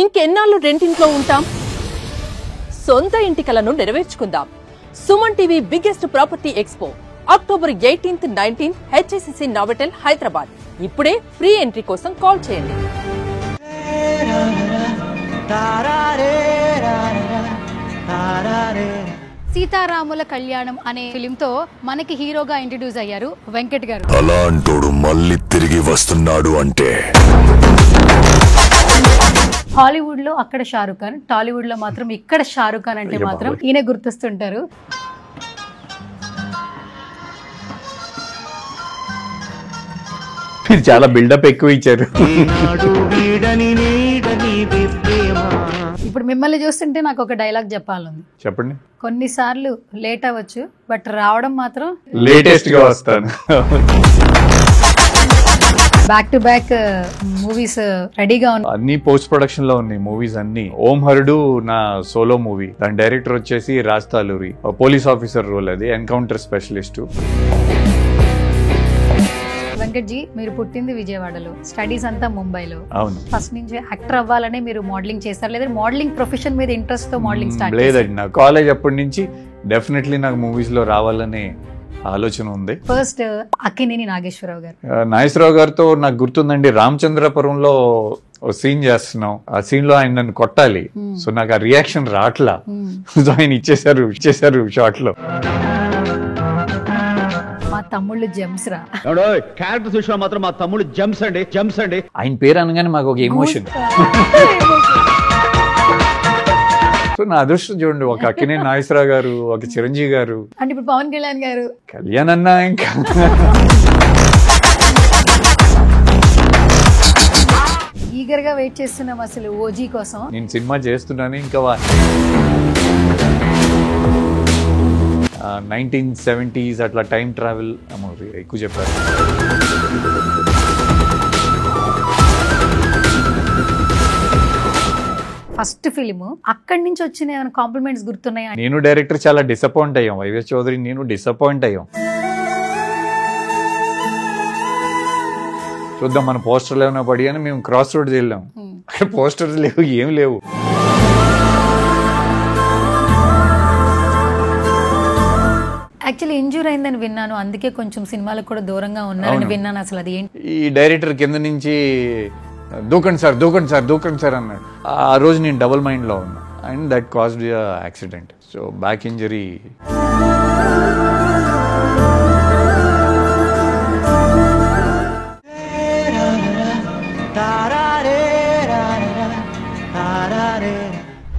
ఇంకెన్నాళ్ళు రెంటింట్లో ఉంటాం? సొంత ఇంటి కలను నెరవేర్చుకుందాం. Suman TV biggest property expo October 18th, 19th HSCC Novotel Hyderabad. ఇప్పుడే ఫ్రీ ఎంట్రీ కోసం కాల్ చేయండి. సీతారాముల కళ్యాణం అనే ఫిలిం తో మనకి హీరోగా ఇంట్రడ్యూస్ అయ్యారు వెంకట్ గారు. అలాంటోడు మళ్ళీ తిరిగి వస్తున్నాడు అంటే హాలీవుడ్ లో అక్కడ షారుఖ్ ఖాన్, టాలీవుడ్ లో మాత్రం ఇక్కడ షారుఖ్ ఖాన్ అంటే మాత్రం ఈయన గుర్తొస్తుంటారు. చాలా బిల్డప్ ఎక్కువ ఇచ్చారు. ఇప్పుడు మిమ్మల్ని చూస్తుంటే నాకు ఒక డైలాగ్ చెప్పాలని. చెప్పండి. కొన్నిసార్లు లేట్ అవ్వచ్చు, బట్ రావడం మాత్రం లేటెస్ట్ గా వస్తాను. బ్యాక్ టు బ్యాక్ మూవీస్ రెడీగా ఉన్నాయి. అన్ని పోస్ట్ ప్రొడక్షన్ లో ఉన్నాయి మూవీస్ అన్ని. ఓం హరుడు నా సోలో మూవీ, దాని డైరెక్టర్ వచ్చేసి Raj Taluri, police officer role, అది ఎన్కౌంటర్ స్పెషలిస్ట్. వెంకట్ జీ, మీరు పుట్టింది విజయవాడలో, స్టడీస్ అంతా ముంబైలో. అవును. ఫస్ట్ నుంచి యాక్టర్ అవ్వాలనే మీరు మోడలింగ్ చేస్తారు, లేదా మోడలింగ్ ప్రొఫెషన్ మీద ఇంట్రెస్ట్ తో మోడలింగ్ స్టార్ట్? లేదండి, నా కాలేజ్ అప్పటి నుంచి డెఫినెట్లీ నాకు మూవీస్ లో రావాలనే ఆలోచన ఉంది. ఫస్ట్ అక్కినేని నాగేశ్వరరావు గారు. నాగేశ్వరరావు గారితో నాకు గుర్తుందండి, రామచంద్రపురంలో సీన్ చేస్తున్నాం. ఆ సీన్ లో ఆయన నన్ను కొట్టాలి. సో నాకు ఆ రియాక్షన్ రావట్లా. సో ఆయన ఇచ్చేసారు షార్ట్ లో. మా తమ్ముళ్ళు జెమ్స్ రా. క్యారెక్టర్ చూసిన మాత్రం మా తమ్ముడు జెమ్స్ అండి. ఆయన పేరు అనగానే మాకు ఒక ఎమోషన్. సో నా అదృష్టం చూడండి, ఒక అక్కినేని నాగేశ్వరరావు గారు, ఒక చిరంజీవి గారు, అంటే ఇప్పుడు పవన్ కళ్యాణ్ గారు. కళ్యాణ్ అన్నా ఇంకా ఈగర్ గా వెయిట్ చేస్తున్నాం అసలు ఓజీ కోసం. నేను సినిమా చేస్తున్నాను ఇంకా 1970s అట్లా టైం ట్రావెల్ ఎక్కువ చెప్పారు. ఫస్ట్ ఫిలిం, అక్కడి నుంచి వచ్చిన ఏమైనా కాంప్లిమెంట్స్ గుర్తున్నాయా? నేను డైరెక్టర్ చాలా డిసప్పాయింట్ అయ్యాం, వైవిఎస్ చౌదరి నేను డిసప్పాయింట్ అయ్యాం. చూద్దాం మన పోస్టర్లు ఏమైనా పడి అని మేము క్రాస్ రోడ్స్ వెళ్ళాం. అక్కడ పోస్టర్స్ లేవు, ఏం లేవు. యాక్చువల్లీ ఇంజూర్ అయిందని విన్నాను, అందుకే కొంచెం సినిమాలకు కూడా దూరంగా ఉన్నారని విన్నాను. అసలు అది ఏంటి? ఈ డైరెక్టర్ కింద నుంచి దూకండి సార్ అన్నాడు. ఆ రోజు నేను డబుల్ మైండ్ లో ఉన్నా, and that caused accident. So back injury.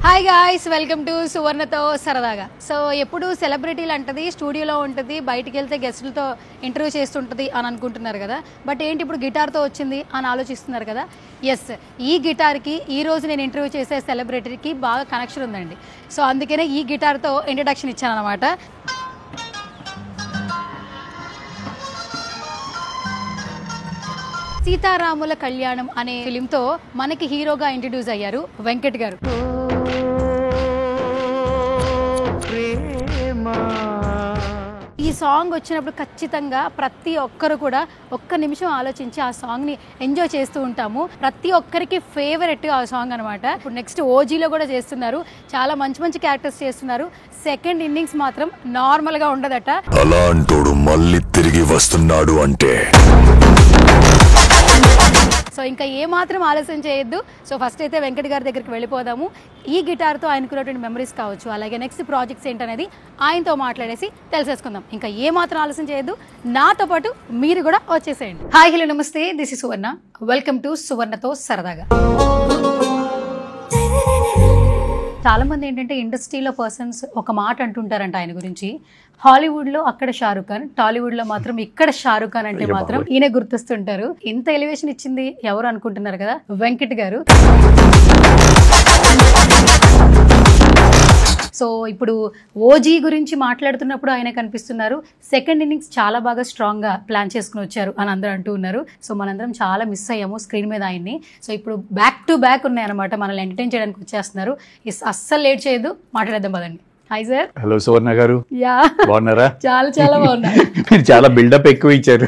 Hi guys, welcome to సువర్ణతో సరదాగా. సో ఎప్పుడు సెలబ్రిటీలు అంటది స్టూడియోలో ఉంటుంది, బయటికి వెళ్తే గెస్టులతో ఇంటర్వ్యూ చేస్తుంటుంది అని అనుకుంటున్నారు కదా. బట్ ఏంటి ఇప్పుడు గిటార్తో వచ్చింది అని ఆలోచిస్తున్నారు కదా. ఎస్, ఈ గిటార్కి ఈ రోజు నేను ఇంటర్వ్యూ చేసే సెలబ్రిటీకి బాగా కనెక్షన్ ఉందండి. సో అందుకనే ఈ గిటార్తో ఇంట్రడక్షన్ ఇచ్చాను అనమాట. సీతారాముల కళ్యాణం అనే ఫిలిం తో మనకి హీరోగా ఇంట్రడ్యూస్ అయ్యారు వెంకట్ గారు. ఈ సాంగ్ వచ్చినప్పుడు ఖచ్చితంగా ప్రతి ఒక్కరు కూడా ఒక్క నిమిషం ఆలోచించి ఆ సాంగ్ ని ఎంజాయ్ చేస్తూ ఉంటాము. ప్రతి ఒక్కరికి ఫేవరెట్ ఆ సాంగ్ అనమాట. ఇప్పుడు నెక్స్ట్ ఓజీలో కూడా చేస్తున్నారు, చాలా మంచి మంచి క్యారెక్టర్స్ చేస్తున్నారు. సెకండ్ ఇన్నింగ్స్ మాత్రం నార్మల్ గా ఉండదట. అలాంటోడు మళ్ళీ తిరిగి వస్తున్నాడు అంటే. సో ఇంకా ఏ మాత్రం ఆలస్యం చేయొద్దు. సో ఫస్ట్ అయితే వెంకట్ గారి దగ్గరికి వెళ్ళిపోదాము. ఈ గిటార్తో ఆయనకున్నటువంటి మెమరీస్ కావచ్చు, అలాగే నెక్స్ట్ ప్రాజెక్ట్స్ ఏంటనేది ఆయనతో మాట్లాడేసి తెలిసేసుకుందాం. ఇంకా ఏ మాత్రం ఆలస్యం చేయొద్దు, నాతో పాటు మీరు కూడా వచ్చేసేయండి. హాయ్, హలో, నమస్తే, this is Suvarna. Welcome to సువర్ణతో సరదాగా. చాలా మంది ఏంటంటే ఇండస్ట్రీలో పర్సన్స్ ఒక మాట అంటుంటారంట ఆయన గురించి, హాలీవుడ్ లో అక్కడ షారుఖ్ ఖాన్, టాలీవుడ్ లో మాత్రం ఇక్కడ షారుఖ్ ఖాన్ అంటే మాత్రం ఈయన గుర్తొస్తుంటారు. ఇంత ఎలివేషన్ ఇచ్చింది ఎవరు అనుకుంటున్నారు కదా, వెంకట్ గారు. సో ఇప్పుడు ఓజీ గురించి మాట్లాడుతున్నప్పుడు ఆయన కనిపిస్తున్నారు. సెకండ్ ఇన్నింగ్స్ చాలా బాగా స్ట్రాంగ్ గా ప్లాన్ చేసుకుని వచ్చారు అని అందరూ అంటూ ఉన్నారు. సో మనందరం చాలా మిస్ అయ్యాము స్క్రీన్ మీద ఆయన్ని. సో ఇప్పుడు బ్యాక్ టు బ్యాక్ ఉన్నాయన్నమాట, మనల్ని ఎంటర్టైన్ చేయడానికి వచ్చేస్తున్నారు. అస్సలు లేట్ చేయదు, మాట్లాడేద్దాం పదండి. Hi sir. హలో సువర్ణ గారు, యా బాగున్నారా? చాలా చాలా బాగున్నా. మీరు చాలా బిల్డప్ ఎక్కువ ఇచ్చారు.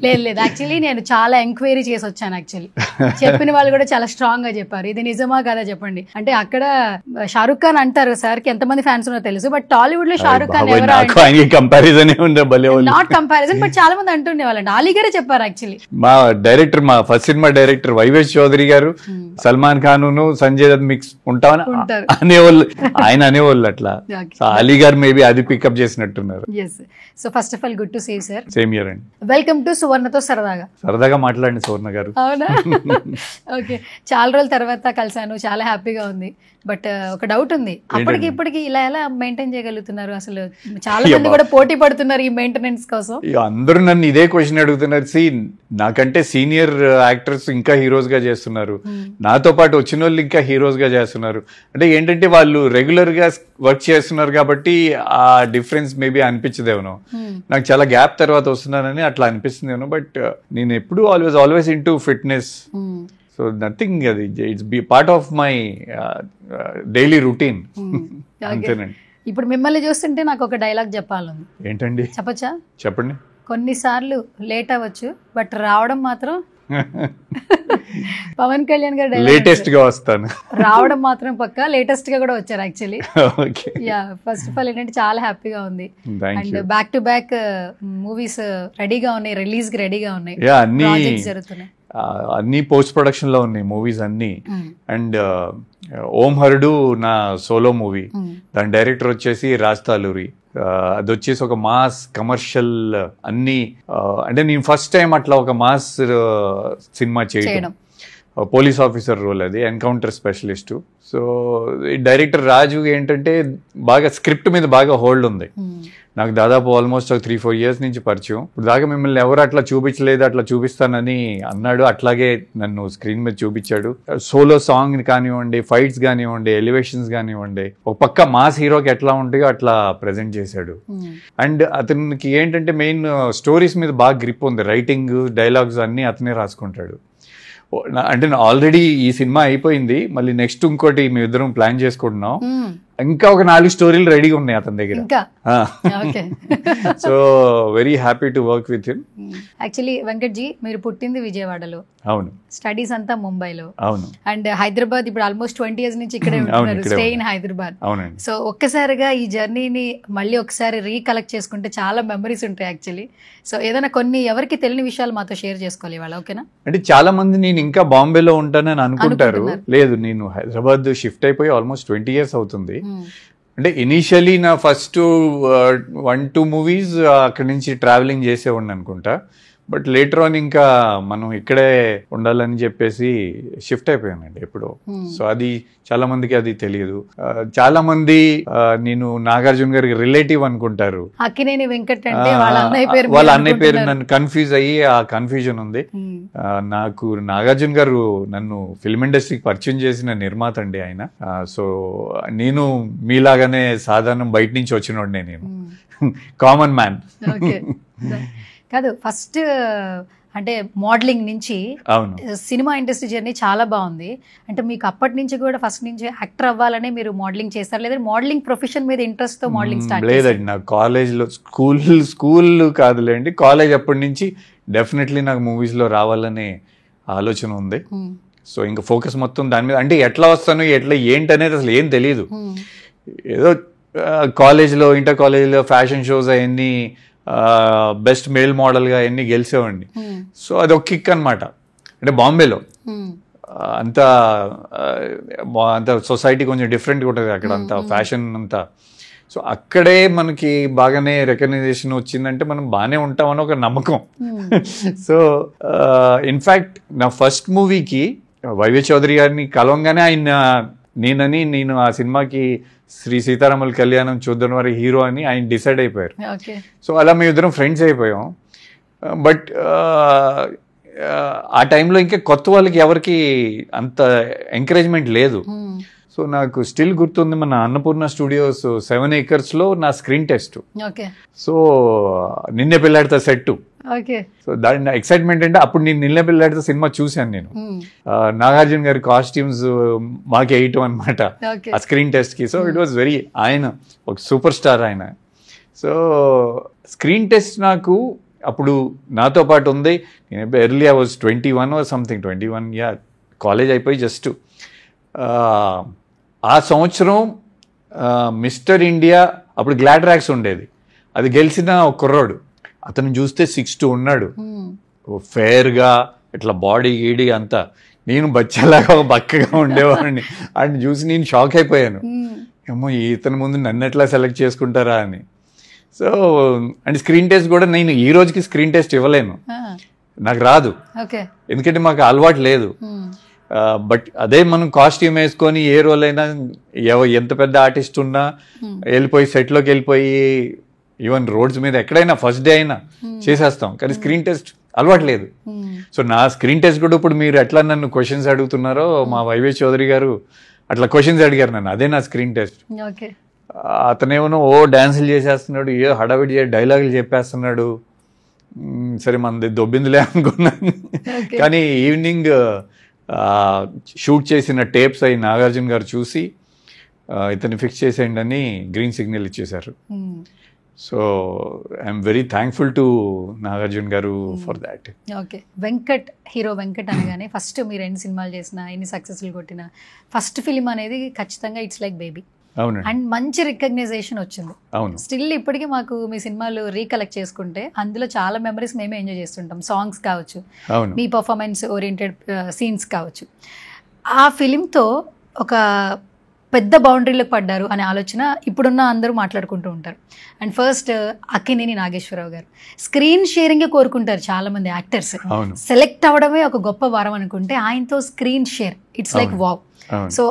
లేదు లేదు, యాక్చువల్లీ నేను చాలా ఎంక్వైరీ చేసి వచ్చాను. యాక్చువల్లీ చెప్పిన వాళ్ళు కూడా చాలా స్ట్రాంగ్ గా చెప్పారు. ఇది నిజమా కదా చెప్పండి అంటే. అక్కడ షారుఖ్ ఖాన్ అంటారు సార్ కి ఎంతమంది ఫ్యాన్స్ ఉన్నారో తెలుసు, బట్ టాలీవుడ్ లో Shahrukh Khan comparison not comparison, but చాలా మంది అంటుండే వాళ్ళండి. అలీ గారే చెప్పారు యాక్చువల్లీ. మా డైరెక్టర్, మా ఫస్ట్ సినిమా డైరెక్టర్ వైవేష్ చౌదరి గారు సల్మాన్ ఖాన్ సంజయ్ దత్ మిక్స్ ఉంటామని అనేవాళ్ళు, ఆయన అనేవాళ్ళు అట్లా. అలీ గారు మేబీ అది పికప్ చేసినట్టున్నారు. So first of all good to see you sir. Same year అండి. వెల్కమ్ టు సువర్ణతో సరదాగా. సరదాగా మాట్లాడండి సువర్ణ గారు. అవునా? ఓకే, చాలా రోజుల తర్వాత కలిసాను, చాలా హ్యాపీగా ఉంది. బట్ ఒక డౌట్ ఉంది, అప్పటికి ఇప్పటికి ఇలా ఎలా మెయింటైన్ చేయగలుగుతున్నారు? అసలు చాలా మంది కూడా పోటీ పడుతున్నారు ఈ మెయింటెనెన్స్ కోసం. అందరూ నన్ను ఇదే క్వశ్చన్ అడుగుతున్నారు. నాకంటే సీనియర్ యాక్టర్స్ ఇంకా హీరోస్ గా చేస్తున్నారు, నాతో పాటు వచ్చిన వాళ్ళు ఇంకా హీరోస్ గా చేస్తున్నారు. అంటే ఏంటంటే వాళ్ళు రెగ్యులర్ గా వర్క్ చేస్తున్నారు కాబట్టి ఆ డిఫరెన్స్ మేబీ అనిపించదేమో. నాకు చాలా గ్యాప్ తర్వాత వస్తున్నానని అట్లా అనిపిస్తుందేమో. బట్ నేను ఎప్పుడు always in to fitness. So nothing, అది it's be part of my daily routine. అంతేనండి. ఇప్పుడు మిమ్మల్ని చూస్తుంటే నాకు ఒక డైలాగ్ చెప్పాలని. ఏంటండి? చెప్పచ్చా? చెప్పండి. కొన్నిసార్లు లేట్ అవ్వచ్చు, బట్ రావడం మాత్రం పవన్ కళ్యాణ్ గారు లేటెస్ట్ గా వస్తాను, రావడం మాత్రం పక్కా లేటెస్ట్ గా కూడా వచ్చారు actually. Okay, yeah, first of all ఏంటంటే చాలా హ్యాపీగా ఉంది. And back to back movies రెడీగా ఉన్నాయి, రిలీజ్ కి రెడీగా ఉన్నాయి, ప్రాజెక్ట్స్ జరుగుతున్నాయి, అన్ని పోస్ట్ ప్రొడక్షన్ లో ఉన్నాయి మూవీస్ అన్ని. అండ్ ఓం హరుడు నా సోలో మూవీ, దాని డైరెక్టర్ వచ్చేసి రాజ్ తాలూరి. అది వచ్చేసి ఒక మాస్ కమర్షియల్ అన్ని. అంటే నేను ఫస్ట్ టైం అట్లా ఒక మాస్ సినిమా చేయడం. పోలీస్ ఆఫీసర్ రోల్, అది ఎన్కౌంటర్ స్పెషలిస్టు. సో డైరెక్టర్ రాజు ఏంటంటే బాగా స్క్రిప్ట్ మీద బాగా హోల్డ్ ఉంది. నాకు దాదాపు ఆల్మోస్ట్ ఒక 3-4 years నుంచి పరిచయం. ఇప్పుడు దాకా మిమ్మల్ని ఎవరు అట్లా చూపించలేదు, అట్లా చూపిస్తానని అన్నాడు. అట్లాగే నన్ను స్క్రీన్ మీద చూపించాడు. సోలో సాంగ్ కానివ్వండి, ఫైట్స్ కానివ్వండి, ఎలివేషన్స్ కానివ్వండి, ఒక పక్క మాస్ హీరోకి ఎట్లా ఉంటాయో అట్లా ప్రెజెంట్ చేశాడు. అండ్ అతనికి ఏంటంటే మెయిన్ స్టోరీస్ మీద బాగా గ్రిప్ ఉంది. రైటింగ్, డైలాగ్స్ అన్ని అతనే రాసుకుంటాడు. అంటే ఆల్రెడీ ఈ సినిమా అయిపోయింది, మళ్ళీ నెక్స్ట్ ఇంకోటి మేమిద్దరం ప్లాన్ చేసుకుంటున్నాం. ఇంకా ఒక 4 స్టోరీలు రెడీగా ఉన్నాయి అతని దగ్గర. So very happy to work with him. Actually Venkat ji, మీరు పుట్టింది విజయవాడలో, అవును, స్టడీస్ అంతా ముంబైలో, అవును, అండ్ హైదరాబాద్ ఇప్పుడు ఆల్మోస్ట్ 20 years నుంచి ఇక్కడే ఉంటున్నారు, స్టే ఇన్ హైదరాబాద్. అవునండి. సో ఒక్కసారిగా ఈ జర్నీని మళ్ళీ ఒకసారి రీకలెక్ట్ చేసుకుంటే చాలా మెమరీస్ ఉంటాయి యాక్చువల్లీ. సో ఏదైనా కొన్ని ఎవరికి తెలియని విషయాలు మాతో షేర్ చేసుకోవాలి ఇవాళ, ఓకేనా? అంటే చాలా మంది నేను ఇంకా బాంబేలో ఉంటానని అనుకుంటారు. లేదు, నేను హైదరాబాద్ షిఫ్ట్ అయిపోయి ఆల్మోస్ట్ 20 years అవుతుంది. అంటే ఇనీషియలీ నా ఫస్ట్ 1-2 మూవీస్ అక్కడి నుంచి ట్రావెలింగ్ చేసేవాడిని అనుకుంటా. బట్ లేటర్ ఆన్ ఇంకా మనం ఇక్కడే ఉండాలని చెప్పేసి షిఫ్ట్ అయిపోయానండి ఎప్పుడో. సో అది చాలా మందికి అది తెలియదు. చాలా మంది నేను నాగార్జున గారికి రిలేటివ్ అనుకుంటారు. అక్కినేని వెంకట్ అంటే వాళ్ళ అన్నయ్య పేరు నన్ను కన్ఫ్యూజ్ అయ్యి ఆ కన్ఫ్యూజన్ ఉంది. నాకు నాగార్జున గారు నన్ను ఫిల్మ్ ఇండస్ట్రీకి పరిచయం చేసిన నిర్మాత అండి ఆయన. సో నేను మీలాగానే సాధారణం బయట నుంచి వచ్చినోడినే, నేను కామన్ మ్యాన్. కాదు, ఫస్ట్ అంటే మోడలింగ్ నుంచి సినిమా ఇండస్ట్రీ జర్నీ చాలా బాగుంది. అంటే మీకు అప్పటి నుంచి కూడా ఫస్ట్ నుంచి యాక్టర్ అవ్వాలనే మీరు మోడలింగ్ చేస్తారు, లేదా మోడలింగ్ ప్రొఫెషన్ మీద ఇంట్రెస్ట్ తో మోడలింగ్ స్టార్ట్? లేదండి, నాకు కాలేజ్లో స్కూల్ కాదులేండి, కాలేజ్ అప్పటి నుంచి డెఫినెట్లీ నాకు మూవీస్ లో రావాలనే ఆలోచన ఉంది. సో ఇంకా ఫోకస్ మొత్తం దాని మీద. అంటే ఎట్లా వస్తాను, ఎట్లా ఏంటి అనేది అసలు ఏం తెలియదు. ఏదో కాలేజ్లో, ఇంటర్ కాలేజ్లో ఫ్యాషన్ షోస్ అవన్నీ బెస్ట్ మేల్ మోడల్గా అన్ని గెలిచేవాడిని. సో అది ఒక కిక్ అనమాట. అంటే బాంబేలో అంతా సొసైటీ కొంచెం డిఫరెంట్గా ఉంటుంది అక్కడ, అంతా ఫ్యాషన్ అంతా. సో అక్కడే మనకి బాగానే రికగ్నైజేషన్ వచ్చిందంటే మనం బాగానే ఉంటామని ఒక నమ్మకం. సో ఇన్ఫ్యాక్ట్ నా ఫస్ట్ మూవీకి వైవే చౌదరి గారిని కలవంగానే నేను ఆ సినిమాకి శ్రీ సీతారాముల కళ్యాణం చూద్దాం వారి హీరో అని ఆయన డిసైడ్ అయిపోయారు. సో అలా మేము ఇద్దరం ఫ్రెండ్స్ అయిపోయాం. బట్ ఆ టైంలో ఇంకా కొత్త వాళ్ళకి ఎవరికి అంత ఎంకరేజ్మెంట్ లేదు. సో నాకు స్టిల్ గుర్తుంది మన అన్నపూర్ణ స్టూడియోస్ 7 acres లో నా స్క్రీన్ టెస్ట్. ఓకే సో నిన్నే పెళ్ళాడితే సెట్. ఓకే సో దాని ఎక్సైట్మెంట్ అంటే అప్పుడు నేను నిన్నే పెళ్ళాడితే సినిమా చూశాను నేను. నాగార్జున గారి కాస్ట్యూమ్స్ మాకే వేయటం అనమాట Okay. ఆ స్క్రీన్ టెస్ట్ కి. సో ఇట్ వాస్ వెరీ, ఆయన ఒక సూపర్ స్టార్ ఆయన. సో స్క్రీన్ టెస్ట్ నాకు అప్పుడు నాతో పాటు ఉంది. నేను early I was 21 or something, 21 college అయిపోయి జస్ట్ ఆ సంవత్సరం మిస్టర్ ఇండియా అప్పుడు గ్లాడ్ ర్యాక్స్ ఉండేది, అది గెలిచిన ఒక కుర్రాడు. అతను చూస్తే 6'2" ఉన్నాడు, ఫేర్గా ఇట్లా బాడీ గీడి అంతా. నేను బచ్చలాగా బక్కగా ఉండేవాడిని. ఆయన చూసి నేను షాక్ అయిపోయాను, ఏమో ఇతని ముందు నన్ను ఎట్లా సెలెక్ట్ చేసుకుంటారా అని. సో అండ్ స్క్రీన్ టెస్ట్ కూడా నేను ఈ రోజుకి స్క్రీన్ టెస్ట్ ఇవ్వలేను, నాకు రాదు, ఎందుకంటే మాకు అలవాటు లేదు. బట్ అదే మనం కాస్ట్యూమ్ వేసుకొని ఏ రోల్ అయినా ఎంత పెద్ద ఆర్టిస్ట్ ఉన్నా వెళ్ళిపోయి సెట్లోకి వెళ్ళిపోయి ఈవెన్ రోడ్స్ మీద ఎక్కడైనా ఫస్ట్ డే అయినా చేసేస్తాం, కానీ స్క్రీన్ టెస్ట్ అలవాటు లేదు. సో నా స్క్రీన్ టెస్ట్ కూడా ఇప్పుడు మీరు ఎట్లా నన్ను క్వశ్చన్స్ అడుగుతున్నారో మా వైవేష్ చౌదరి గారు అట్లా క్వశ్చన్స్ అడిగారు నన్ను, అదే నా స్క్రీన్ టెస్ట్. అతనేమో డాన్సులు చేసేస్తున్నాడు, ఏ హడావిడి డైలాగులు చెప్పేస్తున్నాడు, సరే మనది దొబ్బిందిలే అనుకున్నాను. కానీ ఈవినింగ్ షూట్ చేసిన టేప్స్ అయి నాగార్జున గారు చూసి ఇతన్ని ఫిక్స్ చేసేయండి అని గ్రీన్ సిగ్నల్ ఇచ్చేశారు. So I'm very thankful to Nagarjuna garu for that. Okay, Venkat hero Venkat అనగానే ఫస్ట్ మీరు ఎన్ని సినిమాలు చేసినా ఎన్ని సక్సెస్ఫుల్ కొట్టినా ఫస్ట్ ఫిలిం అనేది ఖచ్చితంగా ఇట్స్ లైక్ బేబీ. అవును, అండ్ మంచి రికగ్నైజేషన్ వచ్చింది. అవును, స్టిల్ ఇప్పటికీ మాకు మీ సినిమాలు రీకలెక్ట్ చేసుకుంటే అందులో చాలా మెమరీస్ మేమే ఎంజాయ్ చేస్తుంటాం. సాంగ్స్ కావచ్చు, మీ పర్ఫార్మెన్స్ ఓరియంటెడ్ సీన్స్ కావచ్చు. ఆ ఫిలింతో ఒక పెద్ద బౌండరీలకు పడ్డారు అనే ఆలోచన ఇప్పుడున్న అందరూ మాట్లాడుకుంటూ ఉంటారు. అండ్ ఫస్ట్ అక్కినేని నాగేశ్వరరావు గారు స్క్రీన్ షేరింగ్ కోరుకుంటారు చాలా మంది యాక్టర్స్. సెలెక్ట్ అవడమే ఒక గొప్ప వరం అనుకుంటే ఆయనతో screen share it's like wow. So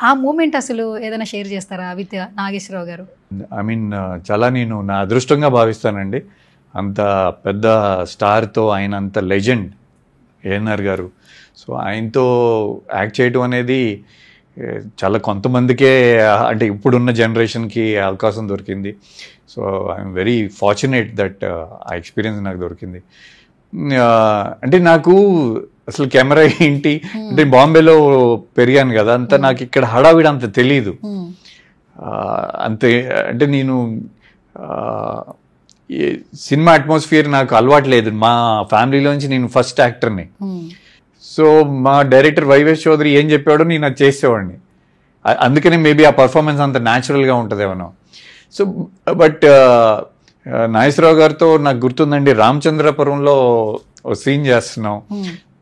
ఆ మూమెంట్ అసలు ఏదైనా షేర్ చేస్తారా విత్ నాగేశ్వరరావు గారు? ఐ మీన్ చాలా నేను నా అదృష్టంగా భావిస్తానండి, అంత పెద్ద స్టార్తో, ఆయన అంత లెజెండ్ ఏఎన్ఆర్ గారు. సో ఆయనతో యాక్ట్ చేయడం అనేది చాలా కొంతమందికే, అంటే ఇప్పుడున్న జనరేషన్కి అవకాశం దొరికింది. So I'm very fortunate that ఆ ఎక్స్పీరియన్స్ నాకు దొరికింది. అంటే నాకు అసలు కెమెరా ఏంటి అంటే బాంబేలో పెరిగాను కదా, అంతా నాకు ఇక్కడ హడావిడ అంత తెలీదు. అంతే, అంటే నేను సినిమా అట్మాస్ఫియర్ నాకు అలవాటు లేదు. మా ఫ్యామిలీలోంచి నేను ఫస్ట్ యాక్టర్ని. సో మా డైరెక్టర్ వైవేష్ చౌదరి ఏం చెప్పాడో నేను అది చేసేవాడిని, అందుకనే మేబీ ఆ పర్ఫార్మెన్స్ అంత న్యాచురల్గా ఉంటుందేమో. సో బట్ నాగేశ్వరరావు గారితో నాకు గుర్తుందండి, రామచంద్రపురంలో ఓ సీన్ చేస్తున్నాం,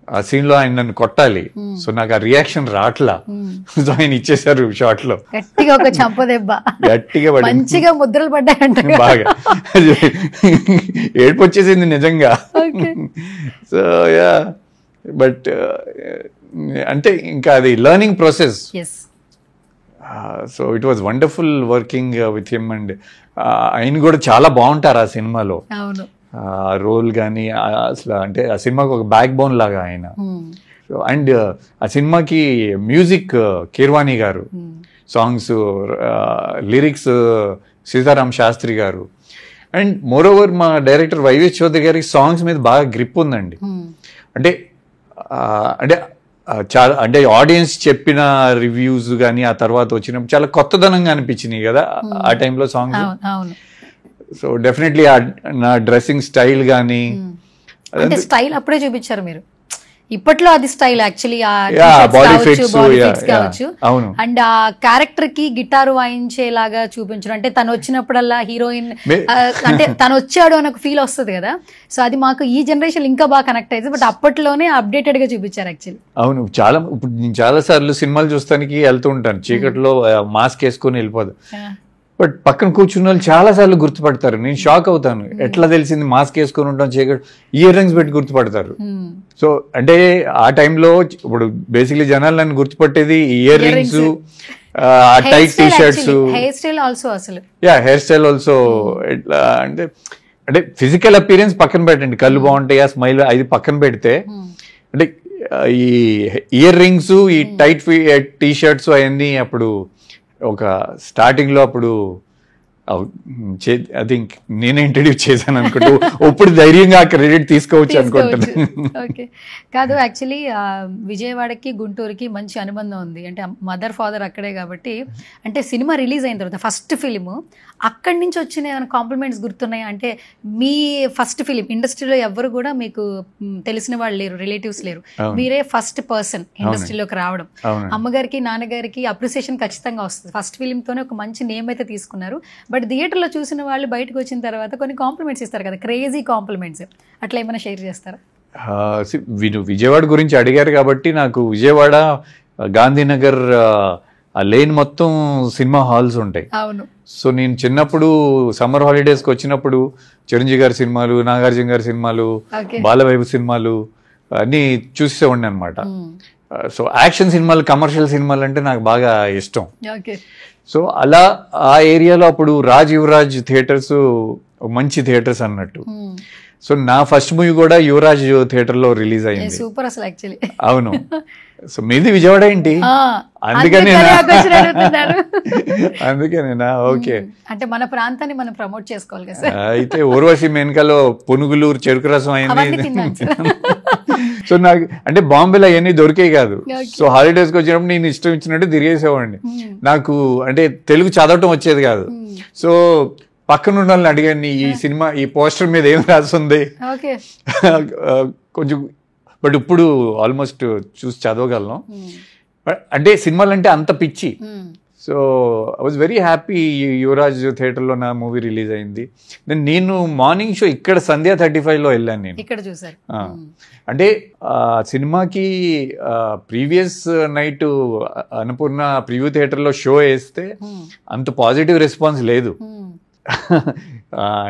ఆ సీన్లో ఆయన నన్ను కొట్టాలి. సో నాకు ఆ రియాక్షన్ రాట్లా, సో ఆయన ఇచ్చేసారు షార్ట్ లో, గట్టిగా ఒక చంపదెబ్బ గట్టిగా పడి మంచిగా ముద్రలు పడ్డాయంట, బాగా ఏడుపు వచ్చేసింది నిజంగా. సో యా, బట్ అంటే ఇంకా అది learning process. So it was wonderful working with him. And ఆయన కూడా చాలా బాగుంటారు ఆ సినిమాలో, రోల్ కానీ అసలు అంటే ఆ సినిమాకి ఒక బ్యాక్ బోన్ లాగా ఆయన. అండ్ ఆ సినిమాకి మ్యూజిక్ కీర్వాణి గారు, సాంగ్స్ లిరిక్స్ సీతారాం శాస్త్రి గారు. అండ్ మోర్ ఓవర్ మా డైరెక్టర్ వైవేష్ చౌదరి గారికి సాంగ్స్ మీద బాగా గ్రిప్ ఉందండి. అంటే అంటే చాలా, అంటే ఆడియన్స్ చెప్పిన రివ్యూస్ కానీ ఆ తర్వాత వచ్చినప్పుడు చాలా కొత్తదనంగా అనిపించినాయి కదా ఆ టైంలో సాంగ్స్. సో డెఫినెట్లీ నా డ్రెస్సింగ్ స్టైల్ కానీ, అంటే స్టైల్ అప్పుడే చూపించారు మీరు, ఇప్పట్లో అది స్టైల్ యాక్చువల్లీ కావచ్చు. అండ్ ఆ క్యారెక్టర్ కి గిటార్ వాయించేలాగా చూపించడం, అంటే తను వచ్చినప్పుడల్లా హీరోయిన్ అంటే తను వచ్చాడు అని ఒక ఫీల్ వస్తుంది కదా. సో అది మాకు ఈ జనరేషన్ ఇంకా బాగా కనెక్ట్ అయింది, బట్ అప్పట్లోనే అప్డేటెడ్ గా చూపించారు యాక్చువల్లీ. అవును, చాలా. ఇప్పుడు నేను చాలా సార్లు సినిమాలు చూస్తానికి వెళ్తూ ఉంటాను, చీకట్లో మాస్క్ వేసుకొని వెళ్ళిపోదు, బట్ పక్కన కూర్చున్న వాళ్ళు చాలా సార్లు గుర్తుపడతారు. నేను షాక్ అవుతాను, ఎట్లా తెలిసింది మాస్క్ వేసుకొని ఉంటాం, చీకటి ఇయర్ రింగ్స్ పెట్టి గుర్తుపడతారు. సో అంటే ఆ టైంలో ఇప్పుడు బేసిక్లీ జనాలు నన్ను గుర్తుపట్టేది ear rings, tight T shirts, hair style also. అసలు హెయిర్ స్టైల్ ఆల్సో. ఎట్లా అంటే అంటే ఫిజికల్ అపీరెన్స్ పక్కన పెట్టండి, కళ్ళు బాగుంటాయి, ఆ స్మైల్ అది పక్కన పెడితే, అంటే ఈ ఇయర్ రింగ్స్, ఈ టైట్ టీ షర్ట్స్ అవన్నీ అప్పుడు ఒక స్టార్టింగ్లో అప్పుడు ఐ థింక్ నేనే ఇంట్రడ్యూస్ చేశాను అనుకుంటూ ఇప్పుడు ధైర్యంగా క్రెడిట్ తీసుకోవచ్చు అనుకుంటున్నాను. ఓకే, కాదు యాక్చువల్లీ విజయవాడకి గుంటూరుకి మంచి అనుబంధం ఉంది. అంటే మదర్ ఫాదర్ అక్కడే కాబట్టి, అంటే సినిమా రిలీజ్ అయిన తర్వాత ఫస్ట్ ఫిలిం అక్కడి నుంచి వచ్చిన ఏమైనా కాంప్లిమెంట్స్ గుర్తున్నాయా? అంటే మీ ఫస్ట్ ఫిలిం ఇండస్ట్రీలో ఎవరు కూడా మీకు తెలిసిన వాళ్ళు లేరు, రిలేటివ్స్ లేరు, మీరే ఫస్ట్ పర్సన్ ఇండస్ట్రీలోకి రావడం. అమ్మగారికి నాన్నగారికి అప్రిసియేషన్ ఖచ్చితంగా వస్తుంది. ఫస్ట్ ఫిలింతోనే ఒక మంచి నేమ్ అయితే తీసుకున్నారు. బట్ థియేటర్లో చూసిన వాళ్ళు బయటకు వచ్చిన తర్వాత కొన్ని కాంప్లిమెంట్స్ ఇస్తారు కదా, క్రేజీ కాంప్లిమెంట్స్, అట్లా ఏమైనా షేర్ చేస్తారా? విజయవాడ గురించి అడిగారు కాబట్టి నాకు విజయవాడ గాంధీనగర్ ఆ లేన్ మొత్తం సినిమా హాల్స్ ఉంటాయి. అవును. సో నేను చిన్నప్పుడు సమ్మర్ హాలిడేస్కి వచ్చినప్పుడు చిరంజీవి గారి సినిమాలు, నాగార్జున గారి సినిమాలు, బాలవైపు సినిమాలు అన్నీ చూసేవాడిని అనమాట. సో యాక్షన్ సినిమాలు, కమర్షియల్ సినిమాలు అంటే నాకు బాగా ఇష్టం. సో అలా ఆ ఏరియాలో అప్పుడు రాజ్ యువరాజ్ థియేటర్స్ మంచి థియేటర్స్ అన్నట్టు. సో నా ఫస్ట్ మూవీ కూడా యువరాజ్ థియేటర్లో రిలీజ్ అయింది. సూపర్ అసలు యాక్చువల్లీ. అవును. సో మీది విజయవాడ ఏంటి? అందుకేనేనా? ఓకే. అంటే మన ప్రాంతాన్ని మనం ప్రమోట్ చేసుకోవాలి కదా. అయితే ఊర్వశి మేనకాలో పునుగులూరు చెరుకు రసం అయింది. సో నాకు అంటే బాంబేలో అవన్నీ దొరికేవి కాదు. సో హాలిడేస్కి వచ్చినప్పుడు నేను ఇష్టం ఇచ్చినట్టు తిరిగేసేవాడిని. నాకు అంటే తెలుగు చదవటం వచ్చేది కాదు. సో పక్కన ఉన్న వాళ్ళని అడిగాను, ఈ సినిమా ఈ పోస్టర్ మీద ఏం రాస్తుంది కొంచెం, బట్ ఇప్పుడు ఆల్మోస్ట్ చూసి చదవగలను. అంటే సినిమాలు అంటే అంత పిచ్చి. So I was very happy Yuvraj థియేటర్లో నా మూవీ రిలీజ్ అయింది. దెన్ నేను మార్నింగ్ షో ఇక్కడ సంధ్యా 35లో వెళ్ళాను నేను. ఇక్కడ చూసారు. అంటే సినిమాకి ప్రీవియస్ నైట్ అన్నపూర్ణ ప్రివ్యూ థియేటర్లో షో వేస్తే అంత పాజిటివ్ రెస్పాన్స్ లేదు.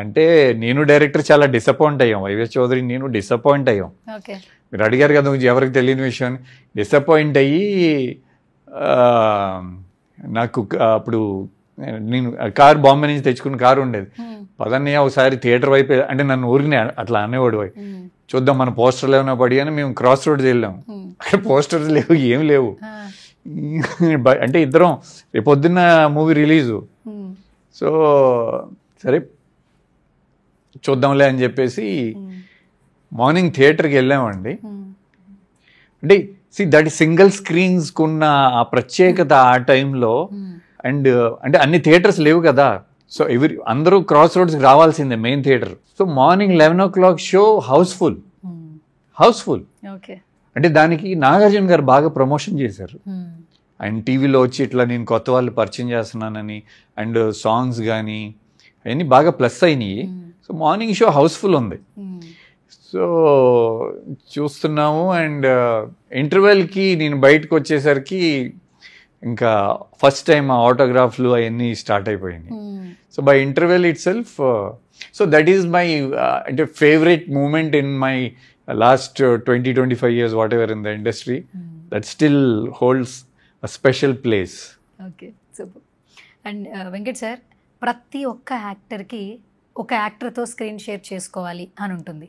అంటే నేను డైరెక్టర్ చాలా డిసప్పాయింట్ అయ్యాం, వైవిఎస్ చౌదరి నేను డిసప్పాయింట్ అయ్యాం. మీరు అడిగారు కదా ఎవరికి తెలియని విషయం. డిసప్పాయింట్ అయ్యి నాకు అప్పుడు నేను కారు బాంబే నుంచి తెచ్చుకున్న కారు ఉండేది. పదన్నయ్య ఒకసారి థియేటర్ వైపు, అంటే నన్ను ఊరికి అట్లా అనేవాడు, చూద్దాం మన పోస్టర్లు ఏమైనా పడి అని. మేము క్రాస్ రోడ్స్ వెళ్ళాము, అక్కడ పోస్టర్స్ లేవు, ఏం లేవు. అంటే ఇద్దరం రేపొద్దున్న మూవీ రిలీజు. సో సరే చూద్దాంలే అని చెప్పేసి మార్నింగ్ థియేటర్కి వెళ్ళామండి. అంటే దట్ సింగిల్ స్క్రీన్స్కున్న ఆ ప్రత్యేకత ఆ టైంలో. అండ్ అంటే అన్ని థియేటర్స్ లేవు కదా. సో అందరూ క్రాస్ రోడ్స్కి రావాల్సిందే main theatre. So morning 11 o'clock show house full. అంటే దానికి నాగార్జున గారు బాగా ప్రమోషన్ చేశారు. ఆయన టీవీలో వచ్చి ఇట్లా నేను కొత్త వాళ్ళు పరిచయం చేస్తున్నానని, అండ్ సాంగ్స్ కానీ అవన్నీ బాగా ప్లస్ అయినాయి. సో మార్నింగ్ షో హౌస్ఫుల్ ఉంది. సో చూస్తున్నాము. అండ్ ఇంటర్వెల్కి నేను బయటకు వచ్చేసరికి ఇంకా ఫస్ట్ టైం ఆటోగ్రాఫ్లు అవన్నీ స్టార్ట్ అయిపోయినాయి. So by interval itself, so that is my అంటే favourite moment in my last 20-25 years whatever in the industry. That still holds a special place. Okay, super. And Venkat sir, ప్రతి ఒక్క యాక్టర్కి ఒక యాక్టర్తో screen share చేసుకోవాలి అని ఉంటుంది.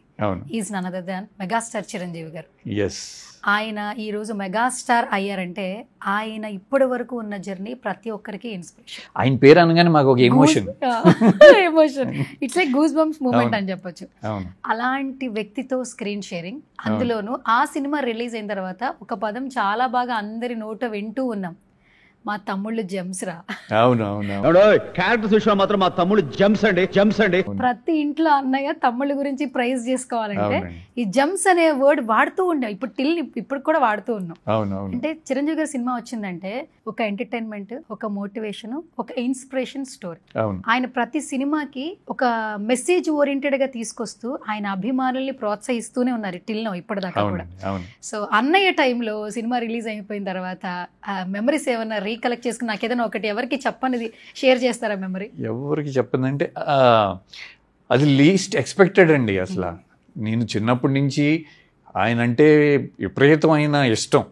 Is none other than megastar Chiranjeevi garu. ఆయన ఈరోజు megastar అయ్యారంటే ఆయన ఇప్పటి వరకు ఉన్న జర్నీ ప్రతి ఒక్కరికి ఇన్స్పిరేషన్. ఆయన పేరు అనగానే మాకు ఒక emotion. It's like goose bumps moment అని చెప్పొచ్చు. అలాంటి వ్యక్తితో స్క్రీన్ షేరింగ్, అందులోనూ ఆ సినిమా రిలీజ్ అయిన తర్వాత ఒక పదం చాలా బాగా అందరి నోట వింటూ ఉన్నాం, మా తమ్ముళ్ళు జెమ్స్ రా. క్యారెక్టర్స్ విషయంలో మాత్రం మా తమ్ముళ్ళు జెమ్స్ అండి. ప్రతి ఇంట్లో అన్నయ్య తమ్ముళ్ళ గురించి ప్రైజ్ చేసుకోవాలంటే ఈ జెమ్స్ అనే వర్డ్ వాడుతూ ఉండే, ఇప్పుడు కూడా వాడుతూ ఉన్నాం. అంటే చిరంజీవి గారి సినిమా వచ్చిందంటే ఒక ఎంటర్టైన్మెంట్, ఒక మోటివేషన్, ఒక ఇన్స్పిరేషన్ స్టోరీ. ఆయన ప్రతి సినిమాకి ఒక మెసేజ్ ఓరియంటెడ్ గా తీసుకొస్తూ ఆయన అభిమానుల్ని ప్రోత్సహిస్తూనే ఉన్నారు టిల్ నౌ, ఇప్పటిదాకా కూడా. సో అన్నయ్య టైంలో సినిమా రిలీజ్ అయిపోయిన తర్వాత మెమరీస్ ఏమన్నా రీకలెక్ట్ చేసుకుని నాకు ఏదైనా ఒకటి ఎవరికి చెప్పనిది షేర్ చేస్తారా మెమరీ? ఎవరికి చెప్పదంటే అది లీస్ట్ ఎక్స్పెక్టెడ్ అండి. అసలు నేను చిన్నప్పటి నుంచి ఆయన అంటే విపరీతమైన ఇష్టం.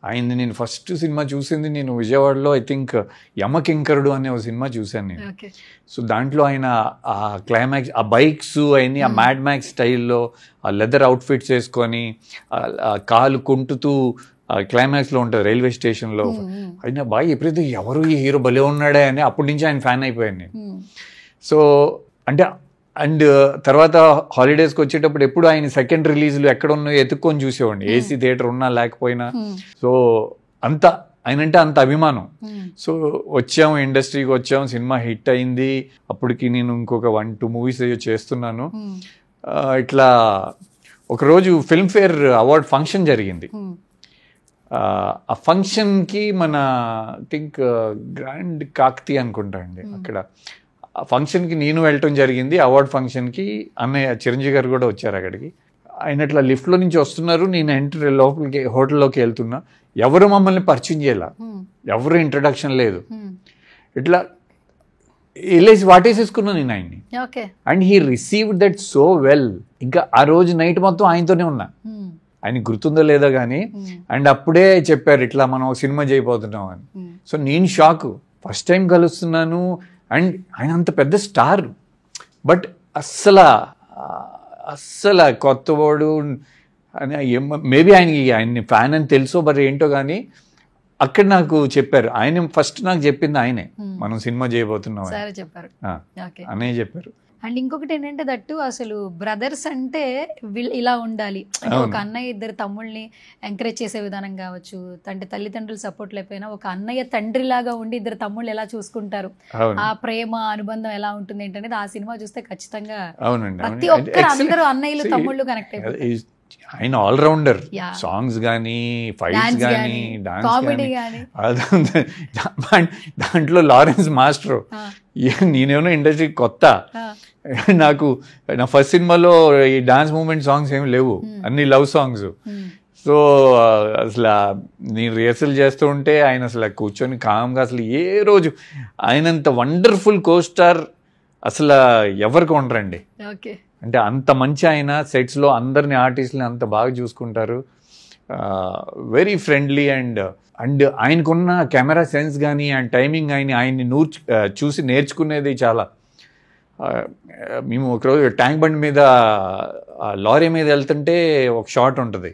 ఆయనది నేను ఫస్ట్ సినిమా చూసింది నేను విజయవాడలో ఐ థింక్ యమకింకరుడు అనే ఒక సినిమా చూశాను నేను. ఓకే. సో దాంట్లో ఆయన ఆ క్లైమాక్స్, ఆ బైక్స్ అవన్నీ, ఆ మ్యాడ్ మ్యాక్స్ స్టైల్లో ఆ లెదర్ అవుట్ఫిట్స్ వేసుకొని ఆ కాలు కుంటుతూ క్లైమాక్స్లో ఉంటుంది రైల్వే స్టేషన్లో. అయినా బాగా ఎప్పుడైతే ఎవరు ఈ హీరో భలే ఉన్నాడే అని అప్పటి నుంచి ఆయన ఫ్యాన్ అయిపోయాను నేను. సో అంటే అండ్ తర్వాత హాలిడేస్కి వచ్చేటప్పుడు ఎప్పుడు ఆయన సెకండ్ రిలీజ్లు ఎక్కడ ఉన్నాయో ఎత్తుక్కొని చూసేవాడిని, ఏసీ థియేటర్ ఉన్నా లేకపోయినా. సో అంత ఆయనంటే అంత అభిమానం. సో వచ్చాము, ఇండస్ట్రీకి వచ్చాము, సినిమా హిట్ అయింది. అప్పటికి నేను ఇంకొక 1-2 మూవీస్ చేస్తున్నాను. ఇట్లా ఒకరోజు ఫిల్మ్ఫేర్ అవార్డ్ ఫంక్షన్ జరిగింది. ఆ ఫంక్షన్కి మన థింక్ గ్రాండ్ కాక్తి అనుకుంటా అండి. అక్కడ ఆ ఫంక్షన్కి నేను వెళ్ళటం జరిగింది. అవార్డ్ ఫంక్షన్కి అన్నయ్య చిరంజీవి గారు కూడా వచ్చారు అక్కడికి. ఆయన ఇట్లా లిఫ్ట్లో నుంచి వస్తున్నారు, నేను ఎంట్రీ లోపలికి హోటల్లోకి వెళ్తున్నా. ఎవరు మమ్మల్ని పరిచయం చేయాల, ఎవరు ఇంట్రడక్షన్ లేదు. ఇట్లా వెళ్ళేసి వాటేసేసుకున్నాను నేను ఆయన్ని. And he received that so well. ఇంకా ఆ రోజు నైట్ మొత్తం ఆయనతోనే ఉన్నా. ఆయనకు గుర్తుందో లేదో కానీ. అండ్ అప్పుడే చెప్పారు ఇట్లా మనం సినిమా చేయబోతున్నాం అని. సో నేను షాక్, ఫస్ట్ టైం కలుస్తున్నాను. అండ్ ఆయన అంత పెద్ద స్టార్, బట్ అస్సలు కొత్తవాడు అని మేబీ ఆయన్ని ఫ్యాన్ అని తెలుసో బట్ ఏంటో కానీ అక్కడ నాకు చెప్పారు. ఆయన ఫస్ట్ నాకు చెప్పింది ఆయనే, మనం సినిమా చేయబోతున్నాం అనే చెప్పారు. అండ్ ఇంకొకటి ఏంటంటే దట్టు అసలు బ్రదర్స్ అంటే ఇలా ఉండాలి అంటే ఒక అన్నయ్య ఇద్దరు తమ్ముళ్ళని ఎంకరేజ్ చేసే విధానం కావచ్చు, అంటే తల్లిదండ్రులు సపోర్ట్ లేకపోయినా ఒక అన్నయ్య తండ్రి లాగా ఉండి ఇద్దరు తమ్ముళ్ళు ఎలా చూసుకుంటారు, ఆ ప్రేమ అనుబంధం ఎలా ఉంటుంది ఏంటనేది ఆ సినిమా చూస్తే ఖచ్చితంగా ప్రతి ఒక్కరు అందరూ అన్నయ్యలు తమ్ముళ్ళు కనెక్ట్ అయిపోతారు. ఆయన ఆల్రౌండర్, సాంగ్స్ కానీ, ఫైట్స్ కానీ, డాన్స్ కానీ. దాంట్లో లారెన్స్ మాస్టర్. నేనేమో ఇండస్ట్రీ కొత్త, నాకు నా ఫస్ట్ సినిమాలో ఈ డాన్స్ మూమెంట్ సాంగ్స్ ఏమి లేవు, అన్ని లవ్ సాంగ్స్. సో అసలు నేను రిహర్సల్ చేస్తూ ఉంటే ఆయన అసలు కూర్చొని కామ్గా, అసలు ఏ రోజు ఆయనంత వండర్ఫుల్ కోస్టార్ అసలు ఎవరికి ఉండరండి. అంటే అంత మంచి ఆయన సెట్స్లో అందరిని ఆర్టిస్ట్ని అంత బాగా చూసుకుంటారు. Very friendly. అండ్ ఆయనకున్న కెమెరా సెన్స్ కానీ అండ్ టైమింగ్ ఆయన్ని చూసి నేర్చుకునేది చాలా. మేము ఒకరోజు ట్యాంక్ బండ్ మీద లారీ మీద వెళ్తుంటే ఒక షాట్ ఉంటుంది,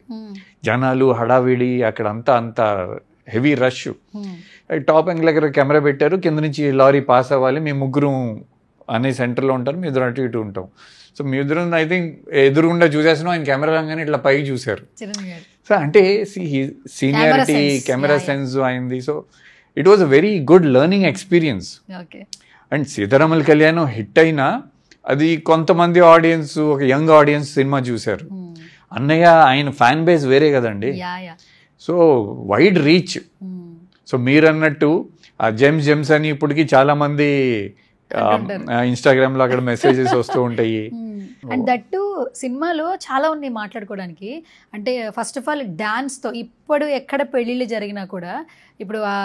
జనాలు హడావిడి, అక్కడ అంత హెవీ రష్. టాప్ యాంగిల్ దగ్గర కెమెరా పెట్టారు, కింద నుంచి లారీ పాస్ అవ్వాలి, మేము ముగ్గురు అనే సెంటర్లో ఉంటారు, మీ ఇద్దరు అటు ఇటు ఉంటాం. సో మీ ఇద్దరు ఐ థింక్ ఎదురుగుండా చూసేసినాం, ఆయన కెమెరా రాగానే ఇట్లా పైకి చూశారు. సో అంటే సీనియారిటీ, కెమెరా సెన్స్ అయింది. So it was a very good learning experience. And Seetharamula Kalyanam hit అయినా అది కొంతమంది ఆడియన్స్, ఒక యంగ్ ఆడియన్స్ సినిమా చూశారు. అన్నయ్య ఆయన ఫ్యాన్ బేస్ వేరే కదండి. So wide reach. సో మీరు అన్నట్టు ఆ జెమ్స్ అని ఇప్పటికీ చాలా మంది ఇన్స్టాగ్రామ్ లో అక్కడ మెసేజెస్ వస్తూ ఉంటాయి. అండ్ దట్టు సినిమాలో చాలా ఉన్నాయి మాట్లాడుకోవడానికి. అంటే ఫస్ట్ ఆఫ్ ఆల్ డాన్స్ తో ఇప్పుడు ఎక్కడ పెళ్లిళ్ళు జరిగినా కూడా ఇప్పుడు ఆ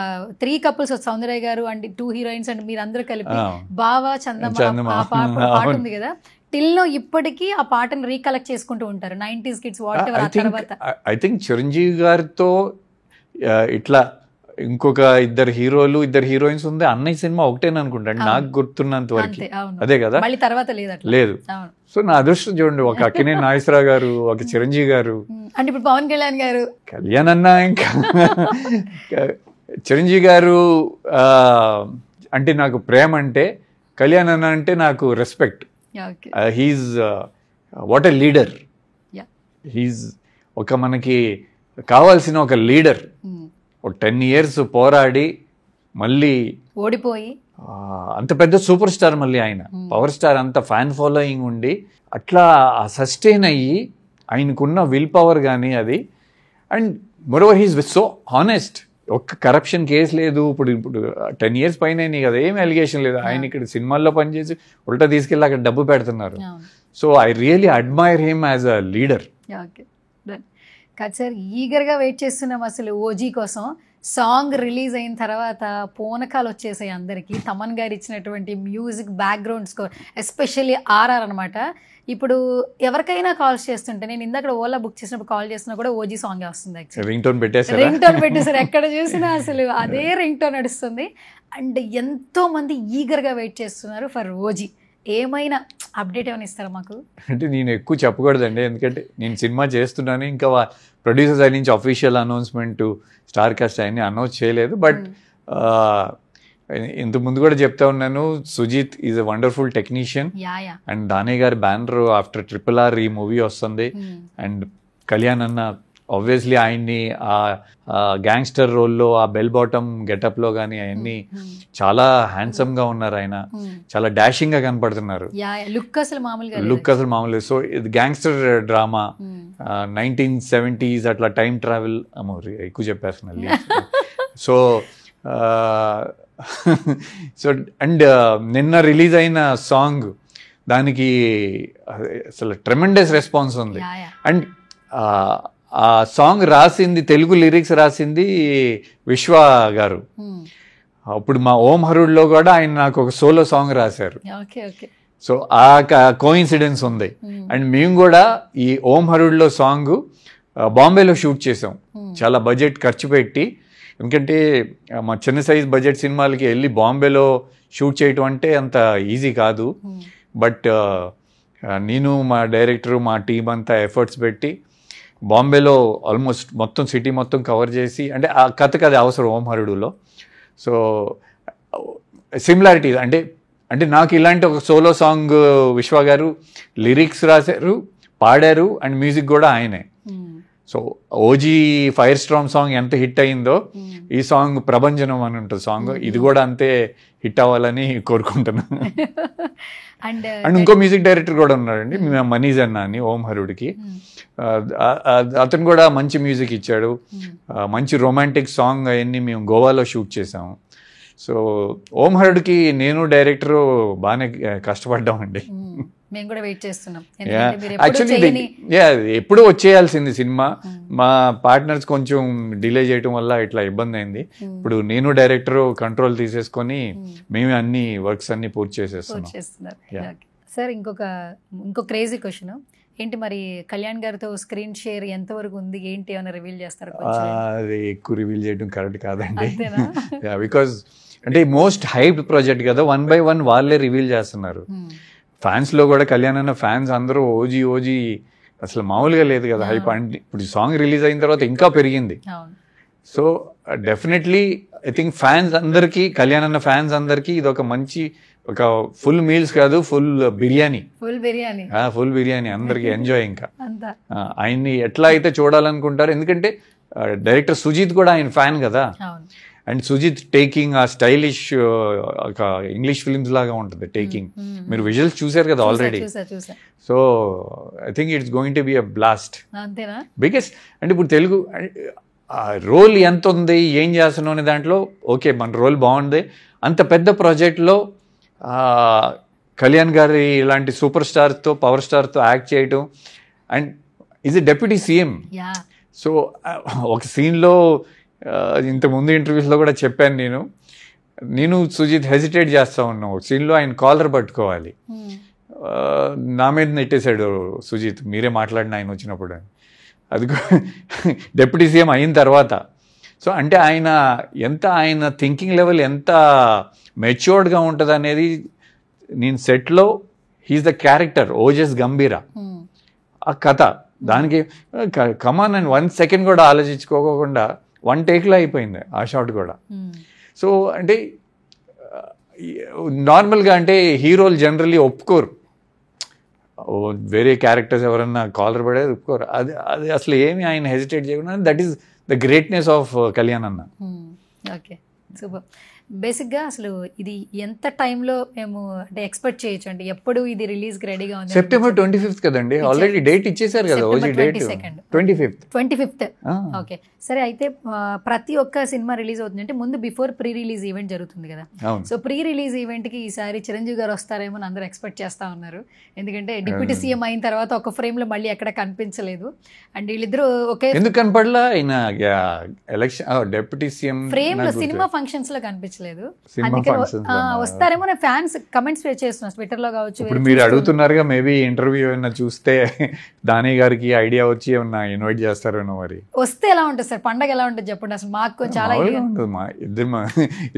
3 couples సౌందర్య గారు అండ్ 2 heroines అండ్ మీరందరూ కలిపి బావా చందమా పాట ఉంది కదా, టిల్లో ఇప్పటికీ ఆ పాటను రీకలెక్ట్ చేసుకుంటూ ఉంటారు 90s కిడ్స్ వాట్ ఎవర్. ఆ తర్వాత ఐ థింక్ చిరంజీవి గారితో ఇట్లా ఇంకొక 2 హీరోలు 2 హీరోయిన్స్ ఉంది. అన్నయ్య సినిమా ఒకటేనా అనుకుంటాను నాకు గుర్తున్నంత వరకు, అదే కదా, మళ్ళీ తర్వాత లేదు. సో నా అదృష్టం చూడండి, ఒక అక్కినే నాగేశ్వరరావు గారు, ఒక చిరంజీవి గారు, అంటే ఇప్పుడు పవన్ కళ్యాణ్ అన్న, ఇంకా చిరంజీవి గారు అంటే నాకు ప్రేమ, అంటే కళ్యాణ్ అన్న అంటే నాకు respect. He's what a leader. He's ఒక మనకి కావాల్సిన ఒక లీడర్. ఒక 10 years పోరాడి మళ్ళీ ఓడిపోయి అంత పెద్ద సూపర్ స్టార్, మళ్ళీ ఆయన పవర్ స్టార్, అంత ఫ్యాన్ ఫాలోయింగ్ ఉండి అట్లా సస్టైన్ అయ్యి ఆయనకున్న విల్ పవర్ కానీ అది. And moreover he's so honest. ఒక్క కరప్షన్ కేసు లేదు. ఇప్పుడు 10 years పైన కదా, ఏం అలిగేషన్ లేదు. ఆయన ఇక్కడ సినిమాల్లో పనిచేసి ఉల్టా తీసుకెళ్ళి అక్కడ డబ్బు పెడుతున్నారు. So I really admire him as a leader. కాదు సార్, ఈగర్గా వెయిట్ చేస్తున్నాం అసలు ఓజీ కోసం. సాంగ్ రిలీజ్ అయిన తర్వాత పూనకాలు వచ్చేసాయి అందరికీ. తమన్ గారు ఇచ్చినటువంటి music background score, especially RR అనమాట. ఇప్పుడు ఎవరికైనా కాల్స్ చేస్తుంటే, నేను ఇందాక ఓలా బుక్ చేసినప్పుడు కాల్ చేసినా కూడా ఓజీ సాంగ్ వస్తుంది. రింగ్ టోన్ పెట్టేసారు, ఎక్కడ చూసినా అసలు అదే రింగ్ టోన్ నడుస్తుంది. అండ్ ఎంతో మంది ఈగర్గా వెయిట్ చేస్తున్నారు ఫర్ ఓజీ. ఏమైనా అప్డేట్ ఏమైనా ఇస్తారా మాకు? అంటే నేను ఎక్కువ చెప్పకూడదండి, ఎందుకంటే నేను సినిమా చేస్తున్నాను, ఇంకా ప్రొడ్యూసర్ సైడ్ నుంచి అఫీషియల్ అనౌన్స్మెంట్ స్టార్ కాస్ట్ అవన్నీ అనౌన్స్ చేయలేదు. బట్ ఇంత ముందు కూడా చెప్తా ఉన్నాను, Sujith is a wonderful technician. And దానే గారి బ్యానర్ ఆఫ్టర్ RRR ఈ మూవీ వస్తుంది. అండ్ కళ్యాణ్ అన్న ఆబ్వియస్లీ ఆయన్ని ఆ గ్యాంగ్స్టర్ రోల్లో, ఆ బెల్ బాటమ్ గెటప్లో కానీ అవన్నీ చాలా హ్యాండ్సమ్గా ఉన్నారు. ఆయన చాలా డాషింగ్గా కనపడుతున్నారు. లుక్ అసలు మామూలు. సో ఇది గ్యాంగ్స్టర్ డ్రామా, 1970s అట్లా టైం ట్రావెల్. ఎక్కువ చెప్పేస్తున్నా. సో అండ్ నిన్న రిలీజ్ అయిన సాంగ్, దానికి అసలు ట్రెమెండస్ రెస్పాన్స్ ఉంది. అండ్ ఆ సాంగ్ రాసింది, తెలుగు లిరిక్స్ రాసింది విశ్వ గారు. అప్పుడు మా ఓం హరుడ్లో కూడా ఆయన నాకు ఒక సోలో సాంగ్ రాశారు. సో ఆ కోఇన్సిడెన్స్ ఉంది. అండ్ మేము కూడా ఈ ఓం హరుడ్లో సాంగ్ బాంబేలో షూట్ చేసాం, చాలా బడ్జెట్ ఖర్చు పెట్టి. ఎందుకంటే మా చిన్న సైజ్ బడ్జెట్ సినిమాలకి వెళ్ళి బాంబేలో షూట్ చేయటం అంటే అంత ఈజీ కాదు. బట్ నేను, మా డైరెక్టరు, మా టీం అంతా ఎఫర్ట్స్ పెట్టి బాంబేలో ఆల్మోస్ట్ మొత్తం సిటీ మొత్తం కవర్ చేసి, అంటే ఆ కథకు అది అవసరం ఓం హరుడులో. సో సిమిలారిటీస్ అంటే నాకు ఇలాంటి ఒక సోలో సాంగ్ విశ్వ గారు లిరిక్స్ రాశారు, పాడారు, అండ్ మ్యూజిక్ కూడా ఆయనే. So OG fire storm song ఎంత హిట్ అయిందో, ఈ సాంగ్ ప్రభంజనం అని ఉంటుంది సాంగ్, ఇది కూడా అంతే హిట్ అవ్వాలని కోరుకుంటున్నాను. అండ్ ఇంకో మ్యూజిక్ డైరెక్టర్ కూడా ఉన్నాడండి, మనీజ్ అన్న అని ఓం హరుడికి. అతను కూడా మంచి మ్యూజిక్ ఇచ్చాడు. మంచి రొమాంటిక్ సాంగ్ అవన్నీ మేము గోవాలో షూట్ చేసాము. సో ఓం హరుడికి నేను డైరెక్టర్ బాగానే కష్టపడ్డామండి. మేము కూడా వెయిట్ చేస్తున్నాం. యాక్చువల్లీ ఎప్పుడు వచ్చేయాల్సింది సినిమా, మా పార్ట్నర్స్ కొంచెం డిలే చేయడం వల్ల ఇట్లా ఇబ్బంది అయింది. ఇప్పుడు నేను డైరెక్టర్ కంట్రోల్ తీసేసుకొని మేమే అన్ని వర్క్స్ అన్ని పూర్తి చేసేస్తున్నాం. సార్ ఇంకో క్రేజీ క్వశ్చన్ ఏంటి, మరి కళ్యాణ్ గారితో స్క్రీన్ షేర్ ఎంతవరకు ఉంది ఏంటి, ఏమైనా రివీల్ చేస్తారు? అది ఎక్కువ రివీల్ చేయడం కరెక్ట్ కాదండి, బికాజ్ అంటే మోస్ట్ హైప్డ్ ప్రాజెక్ట్ కదా, 1 by 1 వాళ్ళే రివీల్ చేస్తున్నారు. ఫ్యాన్స్లో కూడా కళ్యాణ్ అన్న ఫ్యాన్స్ అందరూ ఓజీ అసలు మామూలుగా లేదు కదా హైప్. అంటే ఇప్పుడు సాంగ్ రిలీజ్ అయిన తర్వాత ఇంకా పెరిగింది. So definitely I think fans అందరికీ, కళ్యాణ్ అన్న ఫ్యాన్స్ అందరికీ ఇది ఒక మంచి, ఒక ఫుల్ మీల్స్ కాదు, ఫుల్ బిర్యానీ అందరికి ఎంజాయ్. ఇంకా ఆయన్ని ఎట్లా అయితే చూడాలనుకుంటారు, ఎందుకంటే డైరెక్టర్ సుజిత్ కూడా ఆయన ఫ్యాన్ కదా. అండ్ సుజిత్ టేకింగ్ ఆ స్టైలిష్ ఒక ఇంగ్లీష్ ఫిల్మ్స్ లాగా ఉంటుంది టేకింగ్. మీరు విజువల్స్ చూసారు కదా already. So I think it's going to be a blast. Biggest అంటే ఇప్పుడు తెలుగు రోల్ ఎంత ఉంది, ఏం చేస్తున్నాం అనే దాంట్లో ఓకే, మన రోల్ బాగుంది. అంత పెద్ద ప్రాజెక్ట్లో కళ్యాణ్ గారి ఇలాంటి సూపర్ స్టార్తో, పవర్ స్టార్తో యాక్ట్ చేయటం, and is a deputy CM. So ఒక సీన్లో ఇంతకుముందు ఇంటర్వ్యూస్లో కూడా చెప్పాను, నేను సుజిత్ హెసిటేట్ చేస్తూ ఉన్నాం. ఒక సీన్లో ఆయన కాలర్ పట్టుకోవాలి, నా మీద నెట్టేశాడు సుజిత్, మీరే మాట్లాడిన ఆయన వచ్చినప్పుడు అని. అది డెప్యూటీ సీఎం అయిన తర్వాత. సో అంటే ఆయన థింకింగ్ లెవెల్ ఎంత మెచ్యూర్డ్గా ఉంటుంది అనేది, నేను సెట్లో హీఈస్ ద క్యారెక్టర్ ఓజస్ గంభీర, ఆ కథ దానికి కమాన్ అని 1 second కూడా ఆలోచించుకోకుండా 1 takeలో అయిపోయింది ఆ షాట్ కూడా. సో అంటే నార్మల్గా అంటే హీరోలు జనరల్లీ ఒప్పుకోరు, వేరే క్యారెక్టర్స్ ఎవరన్నా కాలర్ పడేది ఒప్పుకోరు. అది అసలు ఏమి ఆయన హెసిటేట్ చేయకుండా, that is the greatness of Kalyan అన్న. Okay, super. బేసిక్గా అసలు ఇది ఎంత టైంలో మేము అంటే ఎక్స్పెక్ట్ చేయొచ్చు అంటే ఎప్పుడు ఇది రిలీజ్కి రెడీగా ఉంది? సెప్టెంబర్ 25th కదండి, ఆల్రెడీ డేట్ ఇచ్చేసారు కదా, ఓజీ డేట్ 25th. ఓకే సరే. అయితే ప్రతి ఒక్క సినిమా రిలీజ్ అవుతుంది అంటే ముందు బిఫోర్ ప్రీ రిలీజ్ ఈవెంట్ జరుగుతుంది కదా. సో ప్రీ రిలీజ్ ఈవెంట్కి ఈసారి చిరంజీవి గారు వస్తారేమో అని అందరూ ఎక్స్పెక్ట్ చేస్తా ఉన్నారు. ఎందుకంటే డిప్యూటీ సీఎం అయిన తర్వాత ఒక ఫ్రేమ్లో మళ్ళీ ఎక్కడ కనిపించలేదు. అండ్ వీళ్ళిద్దరూ ఒకే ఎందుకు కనపడలా ఆయన ఎలక్షన్ డిప్యూటీ సీఎం ఫ్రేమ్ లో సినిమా ఫంక్షన్స్ లో కనిపించలేదు. వస్తారేమో ఫ్యాన్స్ కమెంట్స్ చేస్తున్నారు ట్విట్టర్ లో కావచ్చు. ఇప్పుడు మీరు అడుగుతున్నారుగా, మేబీ ఇంటర్వ్యూ ఏమైనా చూస్తే దాని గారికి ఐడియా వచ్చి ఏమన్నా ఇన్వైట్ చేస్తారేమో. మరి వస్తే ఎలా ఉంటుంది సార్, పండగ ఎలా ఉంటుంది చెప్పండి అసలు. మాకు చాలా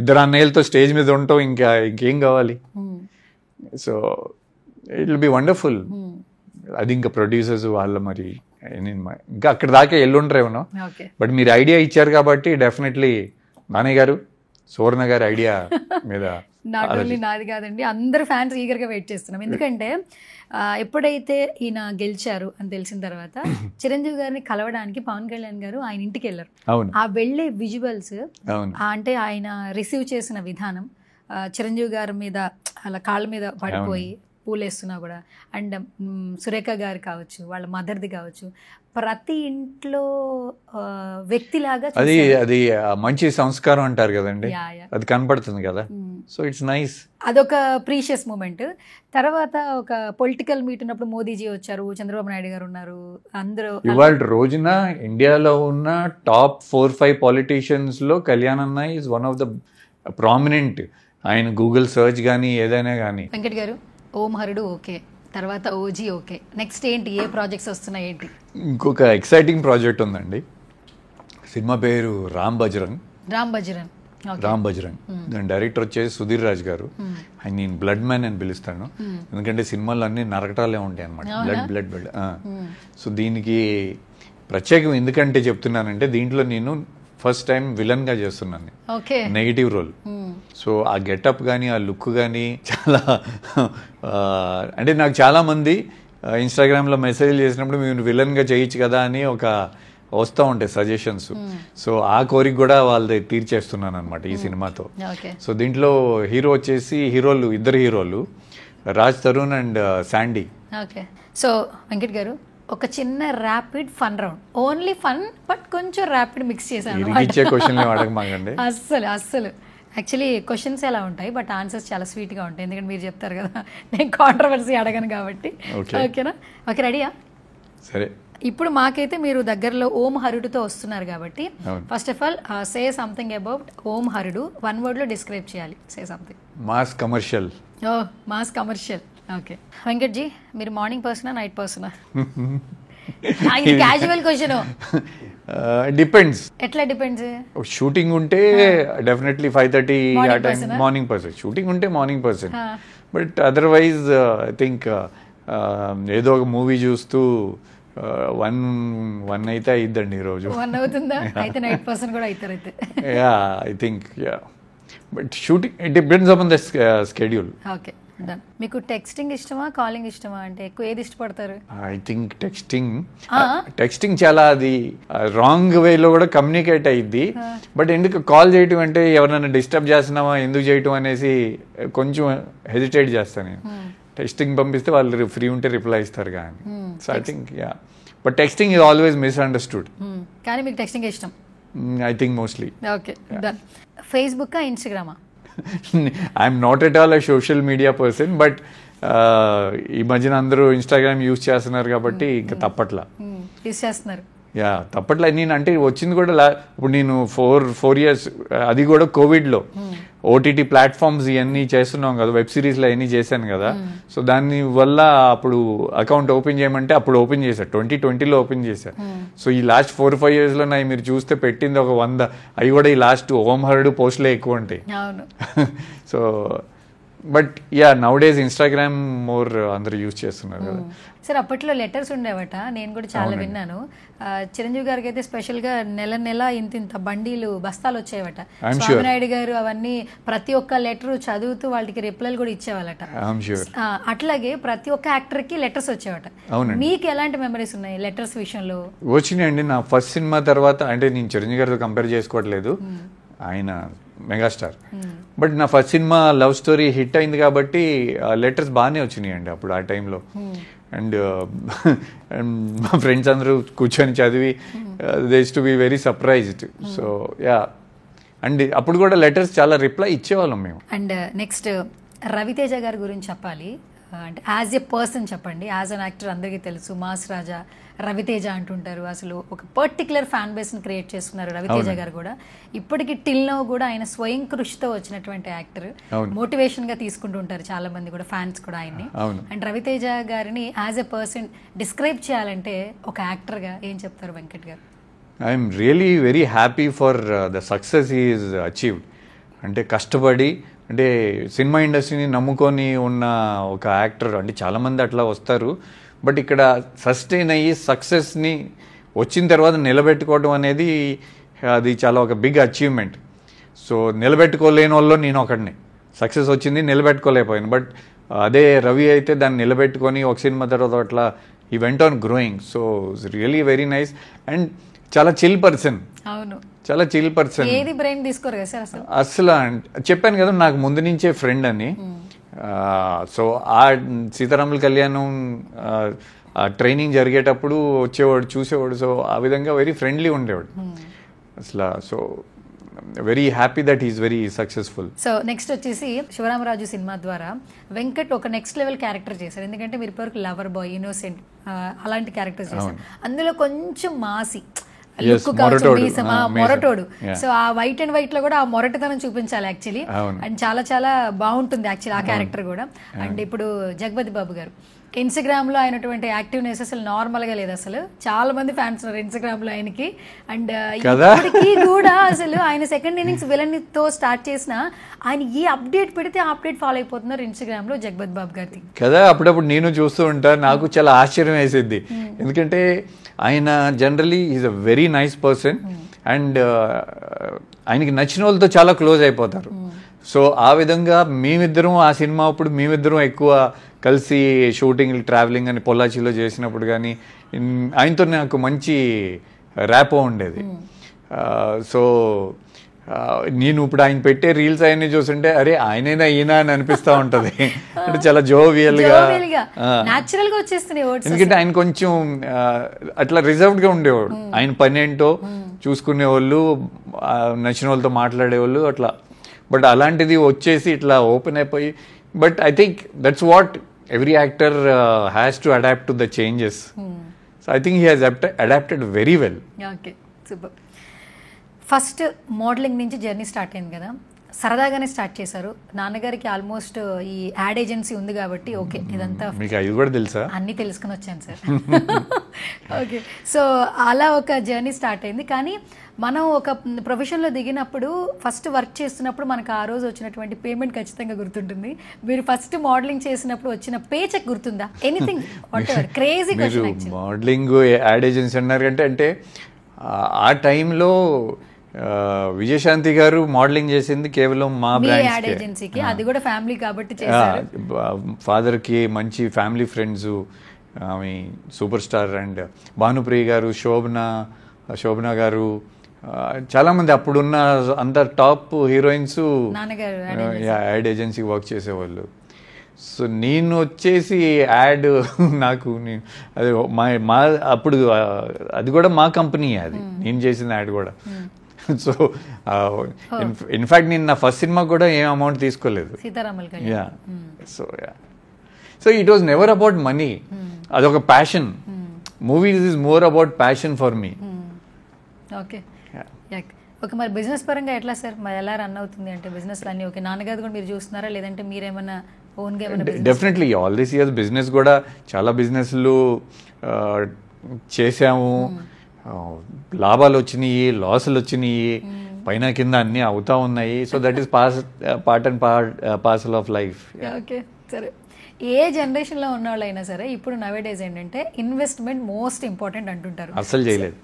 ఇద్దరు అన్నయ్యలతో స్టేజ్ మీద ఉంటాం, ఇంకేం కావాలి. So it will be wonderful. అది ఇంకా ప్రొడ్యూసర్స్ వాళ్ళ మరి ఇంకా అక్కడ దాకా ఎల్లుంటారేమో. బట్ మీరు ఐడియా ఇచ్చారు కాబట్టి డెఫినెట్లీ నాని గారు, సువర్ణ గారి ఐడియా మీద నాట్ ఓన్లీ నాది కాదండి, అందరు ఫ్యాన్స్ ఈగర్గా వెయిట్ చేస్తున్నాం. ఎందుకంటే ఎప్పుడైతే ఈయన గెలిచారు అని తెలిసిన తర్వాత చిరంజీవి గారిని కలవడానికి పవన్ కళ్యాణ్ గారు ఆయన ఇంటికి వెళ్ళారు. ఆ వెళ్ళే విజువల్స్ అంటే ఆయన రిసీవ్ చేసిన విధానం, చిరంజీవి గారి మీద అలా కాళ్ళ మీద పడిపోయి పూలేస్తున్నా కూడా, అండ్ సురేఖ గారు కావచ్చు, వాళ్ళ మదర్ది కావచ్చు, ప్రతి ఇంట్లో వ్యక్తిలాగా అది మంచి సంస్కారం అంటారు కదండి, అది కనపడుతుంది కదా. So it's nice. అదొక ప్రీషియస్ మూమెంట్. తర్వాత ఒక పొలిటికల్ మీట్ ఉన్నప్పుడు మోదీజీ వచ్చారు, చంద్రబాబు నాయుడు గారు ఉన్నారు, అందరూ. ఇవాళ రోజున ఇండియాలో ఉన్న టాప్ 4-5 పాలిటీషియన్స్ లో కళ్యాణ్ అన్న is one of the prominent. ఆయన గూగుల్ సర్చ్ కానీ ఏదైనా కానీ. వెంకట్ గారు, ఓం హరుడు ఓకే, తర్వాత ఓజీ ఓకే, నెక్స్ట్ ఏంటి, ఏ ప్రాజెక్ట్స్ వస్తున్నాయి ఏంటి? ఇంకొక ఎక్సైటింగ్ ప్రాజెక్ట్ ఉందండి, సినిమా పేరు రామ్ బజరంగ్. దాని డైరెక్టర్ వచ్చేసి సుధీర్ రాజ్ గారు. ఆయన నేను బ్లడ్ మ్యాన్ అని పిలుస్తాను, ఎందుకంటే సినిమాలు అన్ని నరకటాలే ఉంటాయి అనమాట, బ్లడ్. సో దీనికి ప్రత్యేకం ఎందుకంటే చెప్తున్నానంటే, దీంట్లో నేను ఫస్ట్ టైం విలన్ గా చేస్తున్నాను, నెగిటివ్ రోల్. సో ఆ గెటప్ కానీ ఆ లుక్ కానీ చాలా అంటే నాకు చాలా మంది ఇన్స్టాగ్రామ్లో మెసేజ్ చేసినప్పుడు మీరు విలన్గా చేయొచ్చు కదా అని వస్తూ ఉంటాయి సజెషన్స్. సో ఆ కోరిక కూడా వాళ్ళది తీర్చేస్తున్నాను అనమాట ఈ సినిమాతో. సో దీంట్లో హీరో వచ్చేసి ఇద్దరు హీరోలు, Raj Tarun and Sandy. So Venkat గారు, ఒక చిన్న rapid fun round, only fun but కొంచెం ర్యాపిడ్ మిక్స్ చేశాను. అస్సలు యాక్చువల్లీ క్వశ్చన్స్ ఎలా ఉంటాయి బట్ ఆన్సర్స్ చాలా స్వీట్గా ఉంటాయి, ఎందుకంటే మీరు చెప్తారు కదా, నేను కాంట్రవర్సీ అడగను కాబట్టి. ఓకేనా? ఓకే, రెడీయా? సరే. ఇప్పుడు మాకైతే మీరు దగ్గరలో ఓం హరుడుతో వస్తున్నారు కాబట్టి first of all say something about Om Harudu, 1 word లో డిస్క్రైబ్ చేయాలి. Say something. Mass commercial. Mass commercial. Okay Venkat ji, మీరు మార్నింగ్ పర్సనా నైట్ పర్సనా? Casual question. డిపెండ్స్. ఎట్లా డిపెండ్స్? షూటింగ్ ఉంటే డెఫినెట్లీ 5:30 ఆ టైం మార్నింగ్ పర్సన్. షూటింగ్ ఉంటే morning person. But otherwise I think ఏదో ఒక మూవీ చూస్తూ 1 అయితే అయిద్దండి ఈరోజు. 1 అవుతుందా? అయితే నైట్ పర్సన్ కూడా అవుతారు అయితే. Yeah I think yeah, but shooting it depends upon the schedule. Okay done. మీకు టెక్స్టింగ్ ఇష్టమా కాలింగ్ ఇష్టమా, అంటే ఎక్కువ ఏది ఇష్టపడతారు? ఐ థింక్ టెక్స్టింగ్ చాలా అది రాంగ్ వేలో కూడా కమ్యూనికేట్ అయ్యిద్ది. బట్ ఎందుకు కాల్ చేయటం అంటే ఎవరైనా డిస్టర్బ్ చేస్తున్నామా ఎందుకు చేయటం అనేసి కొంచెం హెజిటేట్ చేస్తాను నేను. టెక్స్టింగ్ పంపిస్తే వాళ్ళు ఫ్రీ ఉంటే రిప్లై ఇస్తారు కానీ. So I think yeah, but texting is always misunderstood. కానీ మీకు టెక్స్టింగ్ ఇష్టం? I think mostly. Okay done. Facebook ఇన్స్టాగ్రామా? I'm not at all a social media person, but ఈ మధ్యన అందరూ ఇన్స్టాగ్రామ్ యూజ్ చేస్తున్నారు కాబట్టి ఇంకా తప్పట్లా యూజ్ చేస్తున్నారు. యా తప్పట్లా. నేను అంటే వచ్చింది కూడా ఇప్పుడు నేను 4 years, అది కూడా కోవిడ్లో ఓటీటీ ప్లాట్ఫామ్స్ ఇవన్నీ చేస్తున్నాం కదా, వెబ్ సిరీస్లో అవన్నీ చేశాను కదా. సో దాని వల్ల అప్పుడు అకౌంట్ ఓపెన్ చేయమంటే అప్పుడు ఓపెన్ చేశాను, 2020లో ఓపెన్ చేశాను. సో ఈ లాస్ట్ 4-5 yearsలో నా మీరు చూస్తే పెట్టింది ఒక 100, అవి కూడా ఈ లాస్ట్ ఓం హరుడు పోస్ట్లే ఎక్కువ ఉంటాయి. So but yeah now days Instagram more అందరూ యూజ్ చేస్తున్నారు కదా. సార్ అప్పట్లో లెటర్స్ ఉండేవట, నేను కూడా చాలా విన్నాను. చిరంజీవి గారికి అయితే స్పెషల్గా నెల ఇంత బండీలు బస్తాలు వచ్చేవట. స్వామినాయుడు గారు అవన్నీ ప్రతి ఒక్క లెటర్ చదువుతూ వాళ్ళకి రిప్లైలు కూడా ఇచ్చేవాళ్ళట. అట్లాగే ప్రతి ఒక్క యాక్టర్కి లెటర్స్ వచ్చేవట. మీకు ఎలాంటి మెమరీస్ ఉన్నాయి లెటర్స్ విషయంలో? వచ్చినాయండి. నా ఫస్ట్ సినిమా తర్వాత, అంటే నేను చిరంజీవి గారితో కంపేర్ చేసుకోవట్లేదు, ఆయన మెగాస్టార్. బట్ నా first cinema love story hit అయింది కాబట్టి లెటర్స్ బాగానే వచ్చినాయండి అప్పుడు ఆ టైంలో. అండ్ మా ఫ్రెండ్స్ అందరూ కూర్చొని చదివి they used to be very surprised. So yeah, and అప్పుడు కూడా లెటర్స్ చాలా రిప్లై ఇచ్చేవాళ్ళం మేము. అండ్ నెక్స్ట్ రవితేజ గారి గురించి చెప్పాలి అంటే యాజ్ ఎ పర్సన్ చెప్పండి. యాజ్ అన్ యాక్టర్ అందరికీ తెలుసు మాస్ రాజా రవితేజ అంటుంటారు. అసలు ఒక పర్టికులర్ ఫ్యాన్ బేస్ని క్రియేట్ చేసుకున్నారు రవితేజ గారు కూడా. ఇప్పటికి టిల్ నౌ కూడా ఆయన స్వయం కృషితో వచ్చినటువంటి యాక్టర్, మోటివేషన్గా తీసుకుంటూ ఉంటారు చాలా మంది కూడా, ఫ్యాన్స్ కూడా ఆయన్ని. అండ్ రవితేజ గారిని యాజ్ ఎ పర్సన్ డిస్క్రైబ్ చేయాలంటే ఒక యాక్టర్గా ఏం చెప్తారు వెంకట్ గారు? I'm really very happy for the success he is achieved. అంటే కష్టపడి, అంటే సినిమా ఇండస్ట్రీని నమ్ముకొని ఉన్న ఒక యాక్టర్. అంటే చాలామంది అట్లా వస్తారు, బట్ ఇక్కడ సస్టైన్ అయ్యి సక్సెస్ని వచ్చిన తర్వాత నిలబెట్టుకోవడం అనేది అది చాలా ఒక బిగ్ అచీవ్మెంట్. సో నిలబెట్టుకోలేని వాళ్ళు నేను ఒకడిని. సక్సెస్ వచ్చింది, నిలబెట్టుకోలేకపోయాను. బట్ అదే రవి అయితే దాన్ని నిలబెట్టుకొని ఒక సినిమా తర్వాత అట్లా ఈ went on growing. So it's really very nice. And చాలా చిల్ పర్సన్. అవును, చాలా చిల్ పర్సన్. ఏది బ్రెయిన్ తీసుకోరు కదా సార్ అసలు. చెప్పాను కదా నాకు ముందు నుంచే ఫ్రెండ్ అని. సో ఆ సీతారాముల కళ్యాణం ట్రైనింగ్ జరిగేటప్పుడు వచ్చేవాడు, చూసేవాడు. సో ఆ విధంగా వెరీ ఫ్రెండ్లీ ఉండేవాడు అసలు. So very happy that is very successful. So next వచ్చేసి శివరామరాజు సినిమా ద్వారా వెంకట్ ఒక నెక్స్ట్ లెవెల్ క్యారెక్టర్ చేశారు. ఎందుకంటే మీరు ఇప్పటివరకు లవర్ బాయ్, ఇన్నోసెంట్ అలాంటి క్యారెక్టర్స్ చేశారు. అందులో కొంచెం మాసి మొరటోడు. సో ఆ వైట్ అండ్ వైట్ లో కూడా ఆ మొరటతనం చూపించాలి యాక్చువల్లీ. అండ్ చాలా చాలా బాగుంటుంది యాక్చువల్లీ ఆ క్యారెక్టర్ కూడా. అండ్ ఇప్పుడు జగపతి బాబు గారు ఇన్స్టాగ్రామ్ లో అయినటువంటి యాక్టివ్నెస్ అసలు నార్మల్ గా లేదు. అసలు చాలా మంది ఫ్యాన్స్ ఉన్నారు ఇన్స్టాగ్రామ్ లో ఆయనకి. అండ్ ఇప్పటికీ కూడా అసలు ఆయన సెకండ్ ఇన్నింగ్స్ విలన్ తో స్టార్ట్ చేసిన ఆయన ఏ అప్డేట్ పెడితే ఆ అప్డేట్ ఫాలో అయిపోతున్నారు ఇన్స్టాగ్రామ్ లో జగపతి బాబు గారి కదా. అప్పుడప్పుడు నేను చూస్తూ ఉంటా, నాకు చాలా ఆశ్చర్యం వేసేది. ఎందుకంటే ఆయన generally is a very nice person. And ఆయనకి నచ్చిన వాళ్ళతో చాలా క్లోజ్ అయిపోతారు. సో ఆ విధంగా మేమిద్దరం ఆ సినిమా అప్పుడు మేమిద్దరం ఎక్కువ కలిసి షూటింగ్, ట్రావెలింగ్ అని పొల్లాచిలో చేసినప్పుడు కానీ ఆయనతో నాకు మంచి ర్యాపో ఉండేది. సో నేను ఇప్పుడు ఆయన పెట్టే రీల్స్ ఆయన్ని చూస్తుంటే అరే ఆయనేనా ఈయన అని అనిపిస్తూ ఉంటది. అంటే చాలా జోవియల్ గా, ఎందుకంటే ఆయన కొంచెం అట్లా రిజర్వ్డ్ గా ఉండేవాడు. ఆయన పని ఏంటో చూసుకునేవాళ్ళు, నచ్చిన వాళ్ళతో మాట్లాడేవాళ్ళు అట్లా. బట్ అలాంటిది వచ్చేసి ఇట్లా ఓపెన్ అయిపోయి. But I think that's what every actor has to adapt to the changes. So I think he has adapted very well. Okay, super. First modeling నుంచి జర్నీ స్టార్ట్ అయింది కదా, సరదాగానే స్టార్ట్ చేశారు. నాన్నగారికి ఆల్మోస్ట్ ఈ యాడ్ ఏజెన్సీ ఉంది కాబట్టి okay ఇదంతా మీకు అది కూడా తెలుసా? అన్నీ తెలుసుకుని వచ్చాను సార్. ఓకే, సో అలా ఒక జర్నీ స్టార్ట్ అయింది. కానీ మనం ఒక ప్రొఫెషన్లో దిగినప్పుడు ఫస్ట్ వర్క్ చేస్తున్నప్పుడు మనకు ఆ రోజు వచ్చినటువంటి పేమెంట్ ఖచ్చితంగా గుర్తుంటుంది. మీరు ఫస్ట్ మోడలింగ్ చేసినప్పుడు వచ్చిన పే చెక్ గుర్తుందా? Anything what ever crazy question. Modelling ad agency అన్నారు అంటే ఆ టైంలో విజయశాంతి గారు మోడలింగ్ చేసింది కేవలం మా బ్రాండ్స్కి, అది కూడా ఫ్యామిలీ కాబట్టి చేశారు. ఫాదర్ కి మంచి ఫ్యామిలీ ఫ్రెండ్స్, ఆమె సూపర్ స్టార్. అండ్ భానుప్రియ గారు, శోభన గారు, చాలా మంది అప్పుడున్న అంత top heroines ad agency work చేసేవాళ్ళు. సో నేను వచ్చేసి యాడ్ నాకు అది మా అప్పుడు అది కూడా మా కంపెనీ, అది నేను చేసిన యాడ్ కూడా. సో ఇన్ఫాక్ట్ నేను నా ఫస్ట్ సినిమా కూడా ఏం అమౌంట్ తీసుకోలేదు. Yeah, so it was never about money. అదొక passion. Movies is more about passion for me. Okay, okay. మరి బిజినెస్ పరంగా ఎట్లా సార్, మరి ఎలా రన్ అవుతుంది అంటే బిజినెస్ అన్నీ ఓకే? నాన్నగారు కూడా మీరు చూస్తున్నారా, లేదంటే మీరేమన్నా ఓన్గా ఏమైనా? Definitely all this years business కూడా చాలా బిజినెస్లు చేసాము. లాభాలు వచ్చినాయి, లాసులు వచ్చినాయి, పైన కింద అన్నీ అవుతా ఉన్నాయి. So that is part and parcel of life. Okay, సరే. ఏ జనరేషన్లో ఉన్న వాళ్ళైనా సరే ఇప్పుడు నవేడేస్ ఏంటంటే ఇన్వెస్ట్మెంట్ మోస్ట్ ఇంపార్టెంట్ అంటుంటారు. అసలు చేయలేదు.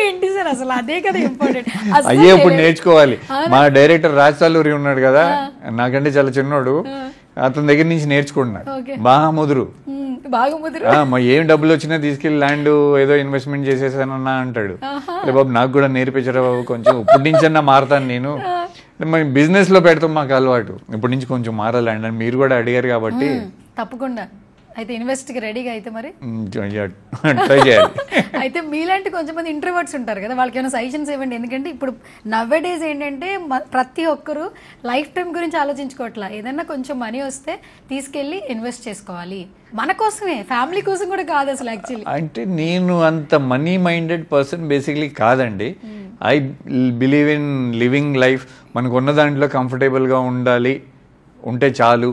ఏంటి సార్ అసలు అదే కదా ఇంపార్టెంట్. అయ్యే ఇప్పుడు నేర్చుకోవాలి. మా డైరెక్టర్ రాజసాలూరి ఉన్నాడు కదా, నాకంటే చాలా చిన్నోడు, అతని దగ్గర నుంచి నేర్చుకుంటున్నాడు. బాగా ముదురు, ఏం డబ్బులు వచ్చినా తీసుకెళ్లి ల్యాండ్ ఏదో ఇన్వెస్ట్మెంట్ చేసేసానన్నా అంటాడు. అరే బాబు నాకు కూడా నేర్పించరా బాబు, కొంచెం ఇప్పటి నుంచన్నా మారుతాను నేను మేము బిజినెస్లో పెడతాం, మాకు అలవాటు ఇప్పటి నుంచి కొంచెం మారాలండి అని మీరు కూడా అడిగారు కాబట్టి తప్పకుండా. అయితే ఇన్వెస్ట్కి రెడీగా అయితే మరి ట్రై చేయాలి. అయితే మీలాంటి కొంచెం మంది ఇంట్రోవర్ట్స్ ఉంటారు కదా, వాళ్ళకి ఏమైనా సజెషన్స్ ఇవ్వండి. ఎందుకంటే ఇప్పుడు నవ్వేడేస్ ఏంటంటే ప్రతి ఒక్కరు లైఫ్ టైం గురించి ఆలోచించుకోవట్లా, ఏదన్నా కొంచెం మనీ వస్తే తీసుకెళ్ళి ఇన్వెస్ట్ చేసుకోవాలి, మన కోసమే, ఫ్యామిలీ కోసం కూడా కాదు అసలు యాక్చువల్లీ. అంటే నేను అంత మనీ మైండెడ్ పర్సన్ బేసిక్లీ కాదండి. I believe in living life. మనకు ఉన్న దాంట్లో కంఫర్టబుల్గా ఉంటే చాలు.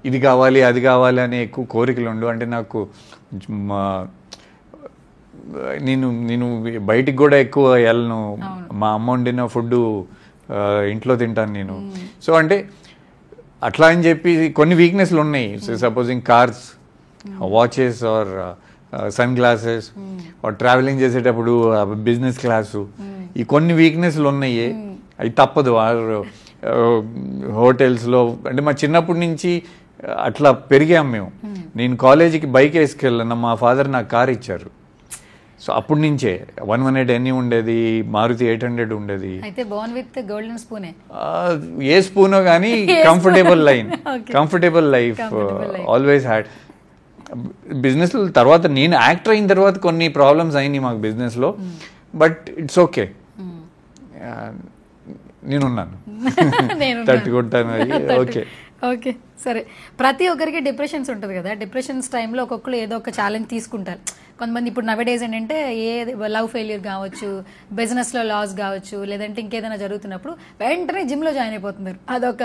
ఇది కావాలి అది కావాలి అనే ఎక్కువ కోరికలు ఉండు. అంటే నాకు నేను బయటికి కూడా ఎక్కువ వెళ్ళను. మా అమ్మ వండిన ఫుడ్ ఇంట్లో తింటాను నేను. సో అంటే అట్లా అని చెప్పి కొన్ని వీక్నెస్లు ఉన్నాయి. Supposing cars, watches or sunglasses, travelling చేసేటప్పుడు బిజినెస్ క్లాసు, ఈ కొన్ని వీక్నెస్లు ఉన్నాయి. అవి తప్పదు. హోటల్స్లో అంటే మా చిన్నప్పటి నుంచి అట్లా పెరిగాం మేము. నేను కాలేజీకి బైక్ వేసుకెళ్ళాను, మా ఫాదర్ నాకు కార్ ఇచ్చారు. సో అప్పటి నుంచే 118 ఎన్ని ఉండేది, మారుతి 800 ఉండేది. అయితే బోర్న్ విత్ గోల్డెన్ స్పూనే, ఏ స్పూనో కానీ comfortable life always had. Business తర్వాత నేను యాక్టర్ అయిన తర్వాత కొన్ని ప్రాబ్లమ్స్ అయినాయి మాకు బిజినెస్లో, బట్ ఇట్స్ ఓకే, నేనున్నాను, తట్టుకుంటాను. ఓకే ఓకే సరే. ప్రతి ఒక్కరికి డిప్రెషన్స్ ఉంటుంది కదా, డిప్రెషన్స్ టైంలో ఒక్కొక్కరు ఏదో ఒక ఛాలెంజ్ తీసుకుంటారు. కొంతమంది ఇప్పుడు నవేడేస్ ఏంటంటే ఏ లవ్ ఫెయిల్యూర్ కావచ్చు, బిజినెస్లో లాస్ కావచ్చు, లేదంటే ఇంకేదైనా జరుగుతున్నప్పుడు వెంటనే జిమ్లో జాయిన్ అయిపోతున్నారు. అదొక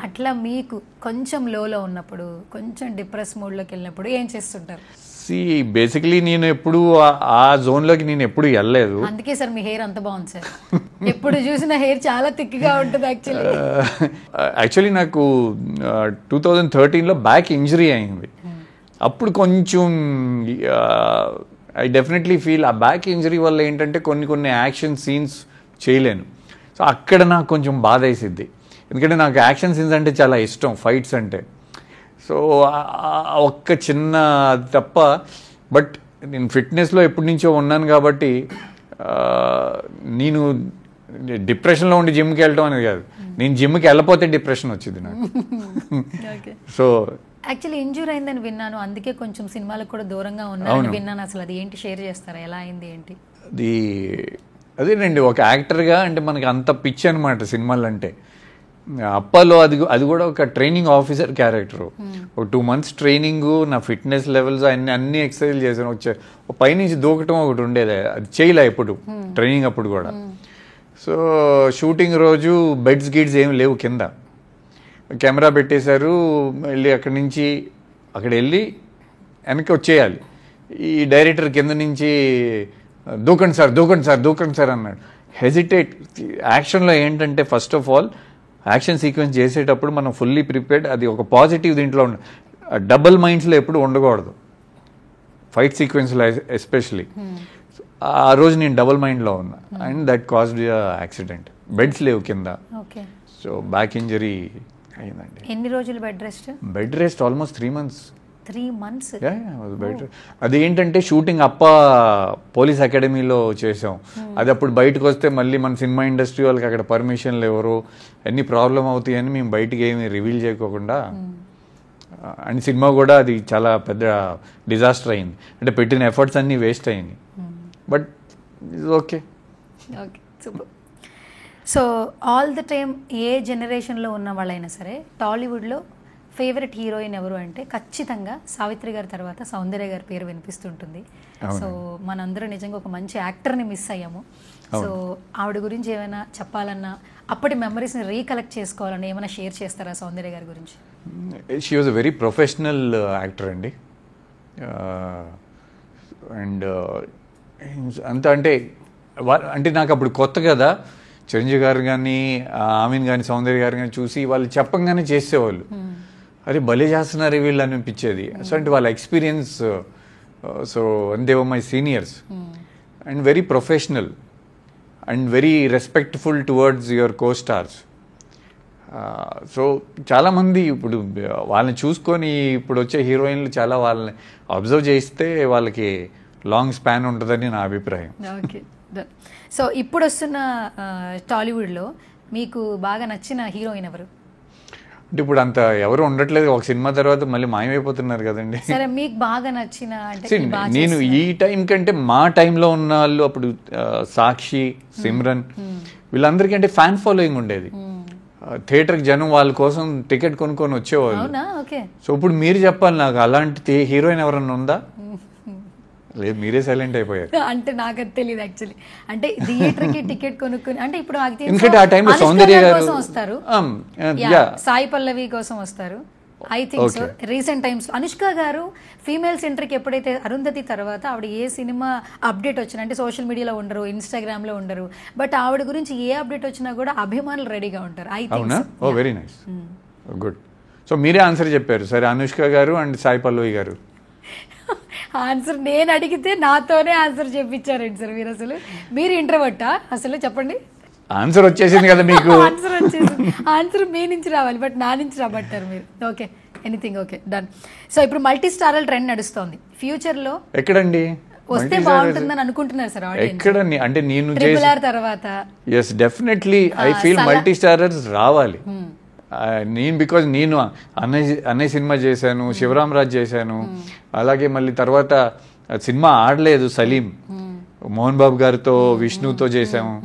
అట్లా మీకు కొంచెం లోలో ఉన్నప్పుడు, కొంచెం డిప్రెస్ మూడ్లోకి వెళ్ళినప్పుడు ఏం చేస్తుంటారు? బేసిక్లీ నేను ఎప్పుడు ఆ జోన్లోకి నేను ఎప్పుడు వెళ్ళలేదు. అందుకే సార్ మీ హెయిర్ అంత బాగుంది సార్. ఎప్పుడు చూసిన హెయిర్ చాలా థిక్గా ఉంటుంది యాక్చువల్లీ నాకు 2013లో బ్యాక్ ఇంజరీ అయింది. అప్పుడు కొంచెం ఐ డెఫినెట్లీ ఫీల్ ఆ బ్యాక్ ఇంజరీ వల్ల ఏంటంటే కొన్ని యాక్షన్ సీన్స్ చేయలేను. సో అక్కడ నాకు కొంచెం బాధ వేసిద్ది, ఎందుకంటే నాకు యాక్షన్ సీన్స్ అంటే చాలా ఇష్టం, ఫైట్స్ అంటే. సో ఒక్క చిన్న తప్ప, బట్ నేను ఫిట్నెస్లో ఎప్పటి నుంచో ఉన్నాను కాబట్టి నేను డిప్రెషన్లో ఉండి జిమ్కి వెళ్ళడం అనేది కాదు, నేను జిమ్కి వెళ్ళకపోతే డిప్రెషన్ వచ్చింది నాకు. సో యాక్చువల్లీ ఇంజూర్ అయిందని విన్నాను, అందుకే కొంచెం సినిమాలకు కూడా దూరంగా ఉన్నాను విన్నాను. అసలు అది ఏంటి షేర్ చేస్తారా, ఎలా అయింది ఏంటి? అదేనండి, ఒక యాక్టర్గా అంటే మనకి అంత పిచ్చి అనమాట సినిమాలు అంటే. అప్పలో అది కూడా ఒక ట్రైనింగ్ ఆఫీసర్ క్యారెక్టర్. ఒక 2 months ట్రైనింగ్, నా ఫిట్నెస్ లెవెల్స్ అన్ని ఎక్సర్సైజ్ చేశాను. పైనుంచి దూకటం ఒకటి ఉండేది, అది చేయలే ఎప్పుడు ట్రైనింగ్ అప్పుడు కూడా. సో షూటింగ్ రోజు బెడ్స్ గిడ్స్ ఏమి లేవు, కింద కెమెరా పెట్టేశారు. వెళ్ళి అక్కడ వెళ్ళి వెనక్కి వచ్చేయాలి. ఈ డైరెక్టర్ కింద నుంచి దూకండి సార్ అన్నాడు. హెజిటేట్. యాక్షన్లో ఏంటంటే first of all action sequence చేసేటప్పుడు మనం ఫుల్లీ ప్రిపేర్డ్, అది ఒక పాజిటివ్ దీంట్లో డబుల్ మైండ్స్లో ఎప్పుడు ఉండకూడదు, ఫైట్ సీక్వెన్స్లో ఎస్పెషలీ. ఆ రోజు నేను డబుల్ మైండ్లో ఉన్నా, and that caused accident. Beds లేవు కింద, సో బ్యాక్ ఇంజరీ అయిందండి. ఎన్ని రోజులు bed rest? Almost 3 months. 3 months? అదేంటంటే షూటింగ్ పోలీస్ అకాడమీలో చేసాం. అది అప్పుడు బయటకు వస్తే మళ్ళీ మన సినిమా ఇండస్ట్రీ వాళ్ళకి అక్కడ పర్మిషన్లు ఎవరు, అన్ని ప్రాబ్లం అవుతాయని మేము బయటికి ఏమి రివీల్ చేయకోకుండా, అండ్ సినిమా కూడా అది చాలా పెద్ద డిజాస్టర్ అయింది. అంటే పెట్టిన ఎఫర్ట్స్ అన్నీ వేస్ట్ అయ్యింది, but okay. Super. So all the time ఏ జనరేషన్లో ఉన్న వాళ్ళైనా సరే టాలీవుడ్లో ఫేవరెట్ హీరోయిన్ ఎవరు అంటే ఖచ్చితంగా సావిత్రి గారి తర్వాత సౌందర్య గారి పేరు వినిపిస్తుంటుంది. సో మనందరం నిజంగా ఒక మంచి యాక్టర్ని మిస్ అయ్యాము. సో ఆవిడ గురించి ఏమైనా చెప్పాలన్నా, అప్పటి మెమరీస్ని రీకలెక్ట్ చేసుకోవాలన్నా ఏమైనా షేర్ చేస్తారా సౌందర్య గారి గురించి? She was a very professional actor అండి. అండ్ అంత అంటే నాకు అప్పుడు కొత్త కదా, చిరంజీవి గారు కానీ ఆమీన్ కానీ సౌందర్య గారు కానీ చూసి వాళ్ళు చెప్పంగానే చేసేవాళ్ళు, అరే భలే చేస్తున్నారు వీళ్ళు అనిపించేది. సో అంటే వాళ్ళ experience, so they were my seniors, and very professional and very respectful towards your co stars. So చాలామంది ఇప్పుడు వాళ్ళని చూసుకొని ఇప్పుడు వచ్చే హీరోయిన్లు చాలా వాళ్ళని అబ్జర్వ్ చేస్తే వాళ్ళకి లాంగ్ స్పాన్ ఉంటుందని నా అభిప్రాయం. సో ఇప్పుడు వస్తున్న టాలీవుడ్లో మీకు బాగా నచ్చిన హీరోయిన్ ఎవరు? అంటే ఇప్పుడు అంత ఎవరు ఉండట్లేదు, ఒక సినిమా తర్వాత మళ్ళీ మాయమైపోతున్నారు కదండి. సరే మీకు బాగా నచ్చిన అంటే See, నేను ఈ టైం కంటే మా టైంలో ఉన్న వాళ్ళు అప్పుడు సాక్షి, సిమ్రన్ వీళ్ళందరికంటే ఫ్యాన్ ఫాలోయింగ్ ఉండేది. థియేటర్కి జనం వాళ్ళ కోసం టికెట్ కొనుక్కొని వచ్చేవాళ్ళు. అవునా? ఓకే. సో ఇప్పుడు మీరు చెప్పాలి నాకు అలాంటి హీరోయిన్ ఎవరన్నా ఉందా? లేదు, మీరే సైలెంట్ అయిపోయారు. అంటే నాకు అది తెలియదు యాక్చువల్లీ. అంటే థియేటర్ కి టికెట్ కొనుక్కుని అంటే ఇప్పుడు నాకు తెలుసు ఎందుకంటే ఆ టైంలో సౌందర్య గారు కోసం వస్తారు, సాయి పల్లవి కోసం వస్తారు. I think so recent times Anushka గారు ఫీమేల్ సెంటర్కి ఎప్పుడైతే అరుంధతి తర్వాత ఆవిడ ఏ సినిమా అప్డేట్ వచ్చినా అంటే సోషల్ మీడియాలో ఉండరు, ఇన్స్టాగ్రామ్ లో ఉండరు, బట్ ఆవిడ గురించి ఏ అప్డేట్ వచ్చినా కూడా అభిమానులు రెడీగా ఉంటారు. ఐ థింక్ అవునా? ఓ వెరీ నైస్, గుడ్. సో మీరే ఆన్సర్ చెప్పారు. సరే, అనుష్క గారు అండ్ సాయి పల్లవి గారు. ఆన్సర్ నేను అడిగితే నాతోనే ఆన్సర్ చెప్పించారండి సార్ మీరు. అసలు మీరు ఇంట్రోవర్టా అసలు చెప్పండి? ఆన్సర్ వచ్చేసింది కదా మీకు. ఆన్సర్ వచ్చేసింది. ఆన్సర్ మీ నుంచి రావాలి, బట్ నా నుంచి రాబట్టారు మీరు. Okay, anything okay, done. So ఇప్పుడు మల్టీ స్టారల్ ట్రెండ్ నడుస్తోంది. ఫ్యూచర్ లో ఎక్కడండి వస్తే బాగుంటుందని అనుకుంటున్నారు సార్ ఆడియన్స్? ఎక్కడ అంటే నేను ట్రిపుల్ ఆర్ తర్వాత yes definitely I feel multi starrers రావాలి. నేను బికాజ్ నేను అన్నయ్య సినిమా చేశాను, శివరామరాజ్ చేశాను, అలాగే మళ్ళీ తర్వాత సినిమా ఆడలేదు సలీం, మోహన్ బాబు గారితో విష్ణుతో చేశాము.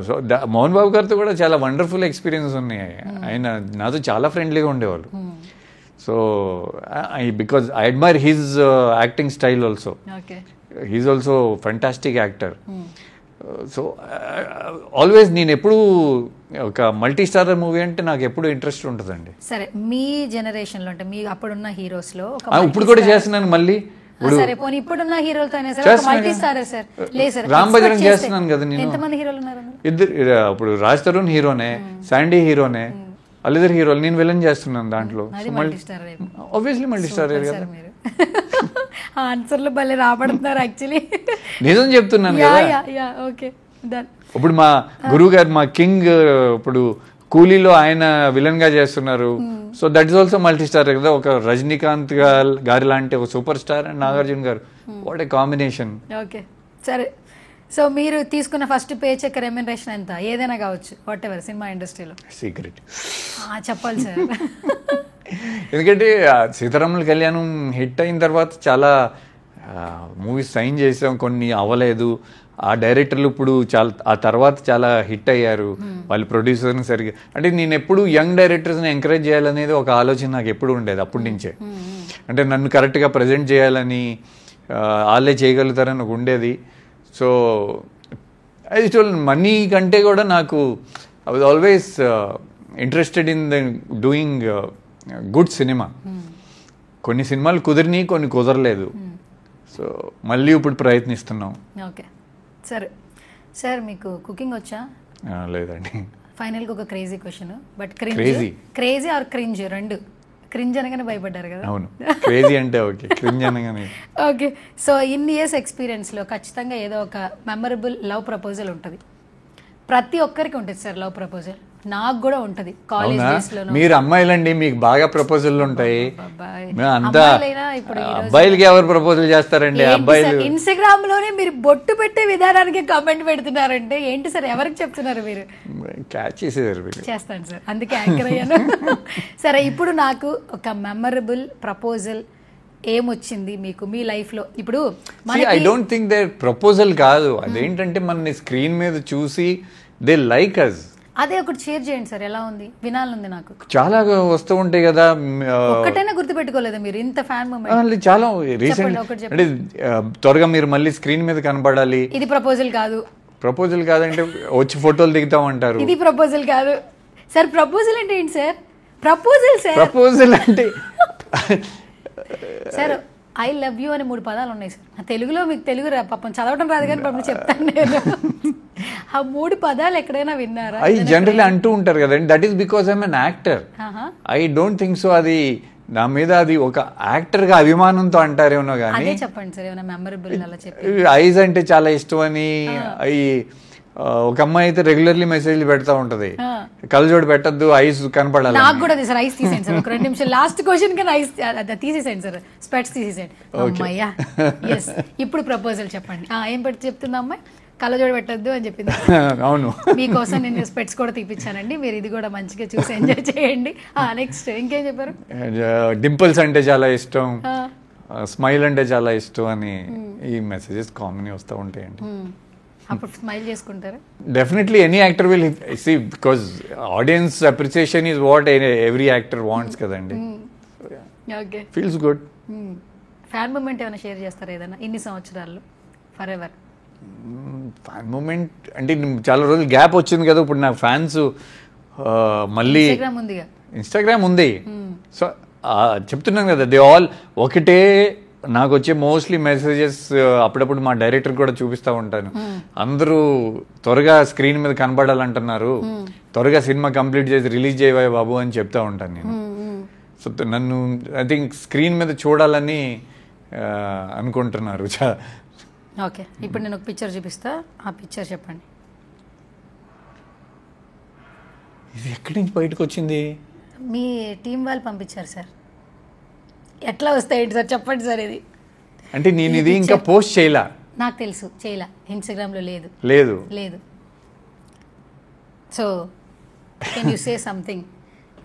సో మోహన్ బాబు గారితో కూడా చాలా వండర్ఫుల్ ఎక్స్పీరియన్స్ ఉన్నాయి. ఆయన నాతో చాలా ఫ్రెండ్లీగా ఉండేవాళ్ళు. So because I admire his acting style also. He's also fantastic actor. So always నేను ఎప్పుడు ఒక మల్టీ స్టారర్ మూవీ అంటే నాకు ఎప్పుడు ఇంట్రెస్ట్ ఉంటుందండి. సరే, మీ జనరేషన్ లో అంటే మీ అప్పుడున్న హీరోస్ లో ఇప్పుడు కూడా చేస్తున్నాను మళ్ళీ. ఇప్పుడున్న హీరోలతో రామ్ బజరంగ్ చేస్తున్నాను కదా నేను. ఎంతమంది హీరోలు ఉన్నారు? ఇద్దరు. ఇప్పుడు రాజ్ తరుణ్ హీరోనే, శాండీ హీరోనే, వాళ్ళిద్దరు హీరోలు. నేను విలన్ చేస్తున్నాను దాంట్లో. ఆబ్వియస్లీ మల్టీ స్టార్ కదా. ఆన్సర్లు భలే రాబడుతున్నారు యాక్చువల్లీ. నిజం చెప్తున్నాను కదా. Okay, done. ఇప్పుడు మా గురువు గారు, మా కింగ్, ఇప్పుడు కూలీలో ఆయన విలన్ గా చేస్తున్నారు. So that is also multi star కదా. ఒక రజనీకాంత్ గారి లాంటి ఒక సూపర్ స్టార్ అండ్ నాగార్జున గారు, వాట్ ఏ కాంబినేషన్. ఓకే, సరే. సో మీరు తీసుకున్న ఫస్ట్ పే చెక్ రెమ్యునరేషన్ ఎంత? ఏదైనా కావచ్చు, వాట్ ఎవర్, సినిమా ఇండస్ట్రీలో సీక్రెట్ చెప్పాలి సార్. ఎందుకంటే సీతారాముల కళ్యాణం హిట్ అయిన తర్వాత చాలా మూవీస్ సైన్ చేసాం, కొన్ని అవ్వలేదు. ఆ డైరెక్టర్లు ఇప్పుడు ఆ తర్వాత చాలా హిట్ అయ్యారు. వాళ్ళు ప్రొడ్యూసర్ని సరిగ్గా, అంటే నేను ఎప్పుడు యంగ్ డైరెక్టర్స్ని ఎంకరేజ్ చేయాలనేది ఒక ఆలోచన నాకు ఎప్పుడు ఉండేది అప్పటి నుంచే. అంటే నన్ను కరెక్ట్గా ప్రజెంట్ చేయాలని, వాళ్ళే చేయగలుగుతారని ఒక ఉండేది. సో యాక్చువల్ మనీ కంటే కూడా నాకు I was always interested in the doing good cinema. కొన్ని సినిమాలు కుదిరినాయి, కొన్ని కుదరలేదు. సో మళ్ళీ ఇప్పుడు ప్రయత్నిస్తున్నాం. ఓకే, సరే సార్. మీకు కుకింగ్ వచ్చా? లేదండి. ఫైనల్గా ఒక crazy question, but crazy or cringe రెండు. క్రింజ్ అనగానే భయపడ్డారు కదా. అవును, క్రేజీ అంటే ఓకే, క్రింజ్ అనగానే ఓకే. సో ఇన్ ఇయర్స్ ఎక్స్పీరియన్స్లో ఖచ్చితంగా ఏదో ఒక మెమరబుల్ లవ్ ప్రపోజల్ ఉంటుంది. ప్రతి ఒక్కరికి ఉంటుంది సార్ లవ్ ప్రపోజల్. నాకు కూడా ఉంటుంది కాలేజ్ డేస్ లో. మీరు అమ్మాయిలండి, మీకు బాగా ప్రపోజల్ ఉంటాయి. అంతా అబ్బాయిలకి ఎవరు ప్రపోజల్ చేస్తారండి? అబ్బాయిలు ఇన్స్టాగ్రామ్ లోనే మీరు బొట్టు పెట్టే విధానానికి కామెంట్ పెడుతున్నారంటే ఏంటి సార్? ఎవరికి చెప్తున్నారు మీరు? క్యాచ్ చేసేదారు. చేస్తాను సార్, అందుకే యాంకర్ అయ్యాను. సరే, ఇప్పుడు నాకు ఒక మెమరబుల్ ప్రపోజల్ ఏమొచ్చింది మీకు మీ లైఫ్ లో? ఇప్పుడు I don't think they proposal కాదు, అదేంటంటే మన స్క్రీన్ మీద చూసి దే లైక్ అస్. అదే ఒకటి షేర్ చేయండి సార్, ఎలా ఉంది? వినాలంది నాకు. చాలా వస్తూ ఉంటాయి కదా. ఒక్కటైనా గుర్తుపెట్టుకోలేదా మీరు? ఇంత ఫ్యాన్ మూమెంట్ చాలా రీసెంట్. అంటే త్వరగా మీరు మళ్ళీ స్క్రీన్ మీద కనబడాలి. ఇది ప్రపోజల్ కాదు. ప్రపోజల్ కాదంటే వచ్చి ఫోటోలు దిగుతామంటారు. ఇది ప్రపోజల్ కాదు సార్. ప్రపోజల్ అంటే ఏంటి సార్? ప్రపోజల్ సార్, ప్రపోజల్ అంటే సార్ ఐ లవ్ యూ అని 3 పదాలు ఉన్నాయి సార్. తెలుగులో మీకు తెలుగు పాపం చదవడం రాదు కానీ పాపం చెప్తాను నేను. ఆ 3 పదాలు ఎక్కడైనా విన్నారా? ఐ జనరల్లీ అంటూ ఉంటారు కదండి. That is because I'm an actor. I don't think so. అది నా మీద అది ఒక యాక్టర్ గా అభిమానంతో అంటారేమో కానీ. చెప్పండి సార్, ఏమైనా మెమరబుల్ అలా చెప్పి. ఐజ్ అంటే చాలా ఇష్టం అని, ఒక అమ్మాయి అయితే రెగ్యులర్లీ మెసేజ్లు పెడతా ఉంటది, కళ్ళజోడు పెట్టద్దు, ఐస్ కనపడాలి. నాకు కూడా సార్ ఐస్ తీసేయండి సార్, ఒక 2 నిమిషాలు లాస్ట్ క్వశ్చన్ కానీ ఐస్ తీసేసేయండి సార్, స్పెట్స్ తీసేసేయండి. అమ్మాయ్యా ఎస్. ఇప్పుడు ప్రపోజల్ చెప్పండి. ఏం పెట్టి చెప్తుంది అమ్మాయి? కళ్ళజోడు పెట్టద్దు అని చెప్పింది. అవును, మీకోసం నేను స్పెట్స్ కూడా తీపిచ్చానండి, మీరు ఇది కూడా మంచిగా చూసి ఎంజాయ్ చేయండి. నెక్స్ట్ ఇంకేం చెప్పారు? డింపుల్స్ అంటే చాలా ఇష్టం, స్మైల్ అంటే చాలా ఇష్టం అని ఈ మెసేజెస్ కామన్ వస్తూ ఉంటాయండి. అప్పుడు స్మైల్ చేసుకుంటారు. Definitely any actor will see, because audience appreciation is what every actor wants కదండి. Okay, feels good. Fan moment ఏమైనా షేర్ చేస్తారా ఏదైనా ఇన్ని సంవత్సరాల్లో? ఫర్ ఎవర్ ఫ్యాన్ మూమెంట్ అంటే చాలా రోజులు గ్యాప్ వచ్చింది కదా, ఇప్పుడు నా ఫ్యాన్స్ మళ్ళీ ఇన్స్టాగ్రామ్ ఉంది. సో చెప్తున్నాను కదా, దే ఆల్ ఒకటే. నాకు వచ్చే మోస్ట్లీ మెసేజెస్ అప్పుడప్పుడు మా డైరెక్టర్ కూడా చూపిస్తూ ఉంటాను, అందరూ త్వరగా స్క్రీన్ మీద కనబడాలంటున్నారు, త్వరగా సినిమా కంప్లీట్ చేసి రిలీజ్ చేయవా బాబు అని చెప్తా ఉంటాను నేను. సో నన్ను ఐ థింక్ స్క్రీన్ మీద చూడాలని అనుకుంటున్నారు. ఓకే, ఇప్పుడు నేను ఒక పిక్చర్ చూపిస్తా, ఆ పిక్చర్ చెప్పండి. ఇది ఎక్కడి నుంచి బయటకు వచ్చింది? మీ టీం వాళ్ళు పంపించారు సార్. ఎట్లా వస్తాయండి సార్ చెప్పండి సార్. ఇది అంటే నేను ఇది ఇంకా పోస్ట్ చేయలా, నాకు తెలుసు, చేయలా, ఇన్స్టాగ్రామ్లో లేదు లేదు లేదు. So can you say something?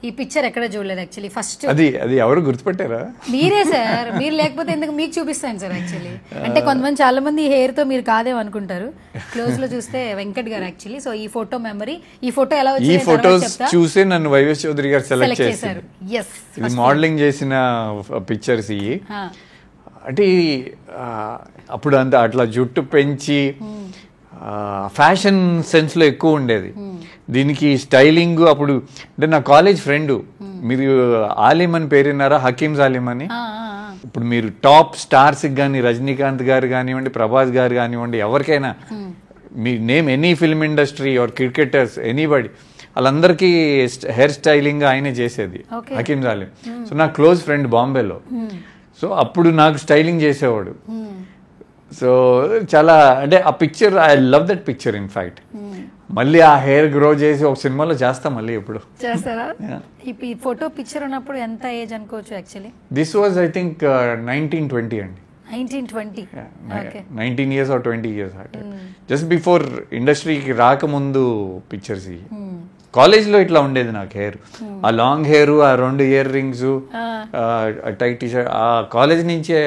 ఈ పిక్చర్ ఎక్కడ చూడలేదు యాక్చువల్లీ. ఫస్ట్ అది ఎవరు గుర్తుపెట్టారా? మీరే సార్, మీరు లేకపోతే ఎందుకు మీకు చూపిస్తాను సార్ యాక్చువల్లీ. అంటే కొంతమంది చాలా మంది హెయిర్ తో మీరు కాదేమో అనుకుంటారు, క్లోజ్ లో చూస్తే వెంకట్ గారు యాక్చువల్లీ. సో ఈ ఫోటో మెమరీ, ఈ ఫోటో ఎలా వచ్చింది, ఈ ఫోటోస్ చూసి నన్ను వైవేష్ చౌదరి గారు సెలెక్ట్ చేశారు. ఎస్, ఇది మోడలింగ్ చేసిన పిక్చర్స్ ఇవి. అంటే అప్పుడు అంత అట్లా జుట్టు పెంచి ఫ్యాషన్ సెన్స్ లో ఎక్కువ ఉండేది. దీనికి స్టైలింగ్ అప్పుడు అంటే నా కాలేజ్ ఫ్రెండ్, మీరు ఆలిమ్ అని పేరున్నారా, హకీమ్ ఆలిమ్ అని. ఇప్పుడు మీరు టాప్ స్టార్స్ కానీ రజనీకాంత్ గారు కానివ్వండి, ప్రభాస్ గారు కానివ్వండి, ఎవరికైనా మీ name any film industry or cricketers anybody, వాళ్ళందరికీ హెయిర్ స్టైలింగ్ ఆయనే చేసేది, హకీమ్ ఆలిమ్. సో నా క్లోజ్ ఫ్రెండ్ బాంబేలో. సో అప్పుడు నాకు స్టైలింగ్ చేసేవాడు. సో చాలా అంటే ఆ picture, I love that picture. In fact మళ్ళీ ఆ హెయిర్ గ్రో చేసి ఒక సినిమాలో చేస్తాం మళ్ళీ. ఇప్పుడు చేస్తారా? ఈ ఫోటో పిక్చర్ ఉన్నప్పుడు ఎంత ఏజ్ అనుకోవచ్చు actually? This was I think 1920 అండి. 1920, 19 years or 20 years. Just before ఇండస్ట్రీకి రాకముందు పిక్చర్స్ ఇవి. కాలేజ్లో ఇట్లా ఉండేది నాకు హెయిర్, ఆ లాంగ్ హెయిర్, ఆ 2 ఇయర్ రింగ్స్, టైట్ టీషర్ట్, ఆ కాలేజ్ నుంచే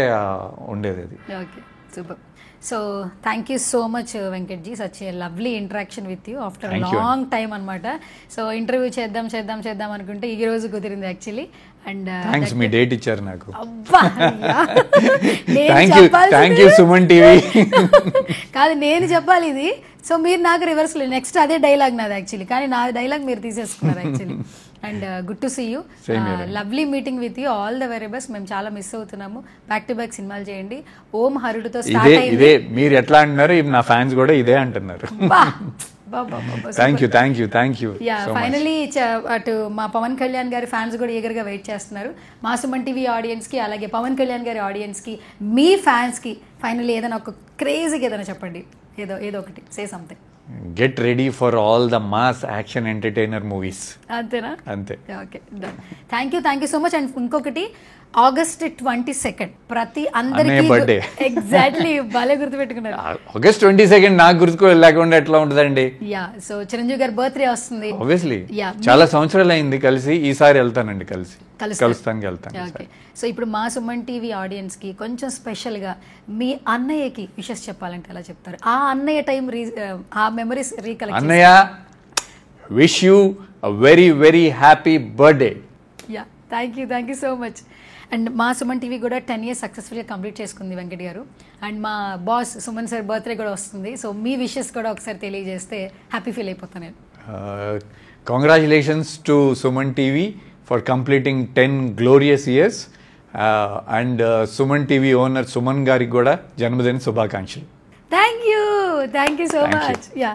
ఉండేది అది. Okay, super. So thank you so much Venkat ji, such a lovely interaction with you after long time అనమాట. సో ఇంటర్వ్యూ చేద్దాం అనుకుంటే ఈ రోజు కుదిరింది యాక్చువల్లీ. అండ్ థ్యాంక్స్, మీ డేట్ ఇచ్చారు నాకు. Thank you Suman TV. కాదు, నేను చెప్పాలి ఇది. సో మీరు నాకు రివర్స్, నెక్స్ట్ అదే డైలాగ్ నాది యాక్చువల్లీ, కానీ నా డైలాగ్ మీరు తీసేసుకున్నారు actually. And good to see you, lovely meeting with you, all the very best. మేము చాలా మిస్ అవుతున్నాము. బ్యాక్ టు బ్యాక్ సినిమాలు చేయండి. ఓం హరుడుతో స్టార్ట్ అయింది. ఇదే మీరు ఎట్లా అంటున్నారు, నా ఫ్యాన్స్ కూడా ఇదే అంటున్నారు. Thank you. ఫైనలీ అటు మా పవన్ కళ్యాణ్ గారి ఫ్యాన్స్ కూడా ఈగర్గా వెయిట్ చేస్తున్నారు. మా సుమన్ టీవీ ఆడియన్స్ కి, అలాగే పవన్ కళ్యాణ్ గారి ఆడియన్స్ కి, మీ ఫ్యాన్స్ కి ఫైనలీ ఏదైనా ఒక క్రేజీగా ఏదైనా చెప్పండి, ఏదో ఒకటి, say something. Get ready for all the mass action entertainer movies. అంతేనా? అంతే. Okay, thank you so much. And ఇంకొకటి, August 22 ప్రతి అందరికీ బర్త్డే. ఎగ్జాక్ట్లీ, భలే గుర్తుపెట్టుకున్నారు. August 22 నాకు గుర్తుకో లేకుండా ఎట్లా ఉంటుందండి. యా, సో చిరంజీవి గారి బర్త్డే వస్తుంది. ఆబ్వియస్లీ చాలా సంవత్సరాలు అయింది కలిసి, ఈసారి వెళ్తానండి, కలుస్తానికి వెళ్తాను. ఓకే, సో ఇప్పుడు మా సుమన్ టీవీ ఆడియన్స్ కి కొంచెం స్పెషల్ గా మీ అన్నయ్యకి విషెస్ చెప్పాలంటే ఎలా చెప్తారు? ఆ అన్నయ్య టైం, ఆ మెమరీస్ రీకలెక్ట్. అన్నయ్య, wish you a very very happy birthday. Yeah, thank you so much. And మా సుమన్ టీవీ కూడా 10 years సక్సెస్ఫుల్గా కంప్లీట్ చేసుకుంది వెంకట్ గారు. అండ్ మా బాస్ సుమన్ సార్ బర్త్డే కూడా వస్తుంది. సో మీ విషెస్ కూడా ఒకసారి తెలియజేస్తే హ్యాపీ ఫీల్ అయిపోతాను నేను. Congratulations to Suman TV for completing 10 glorious years. And Suman TV owner Suman గారికి కూడా జన్మదిన శుభాకాంక్షలు. Thank you so much. Yeah.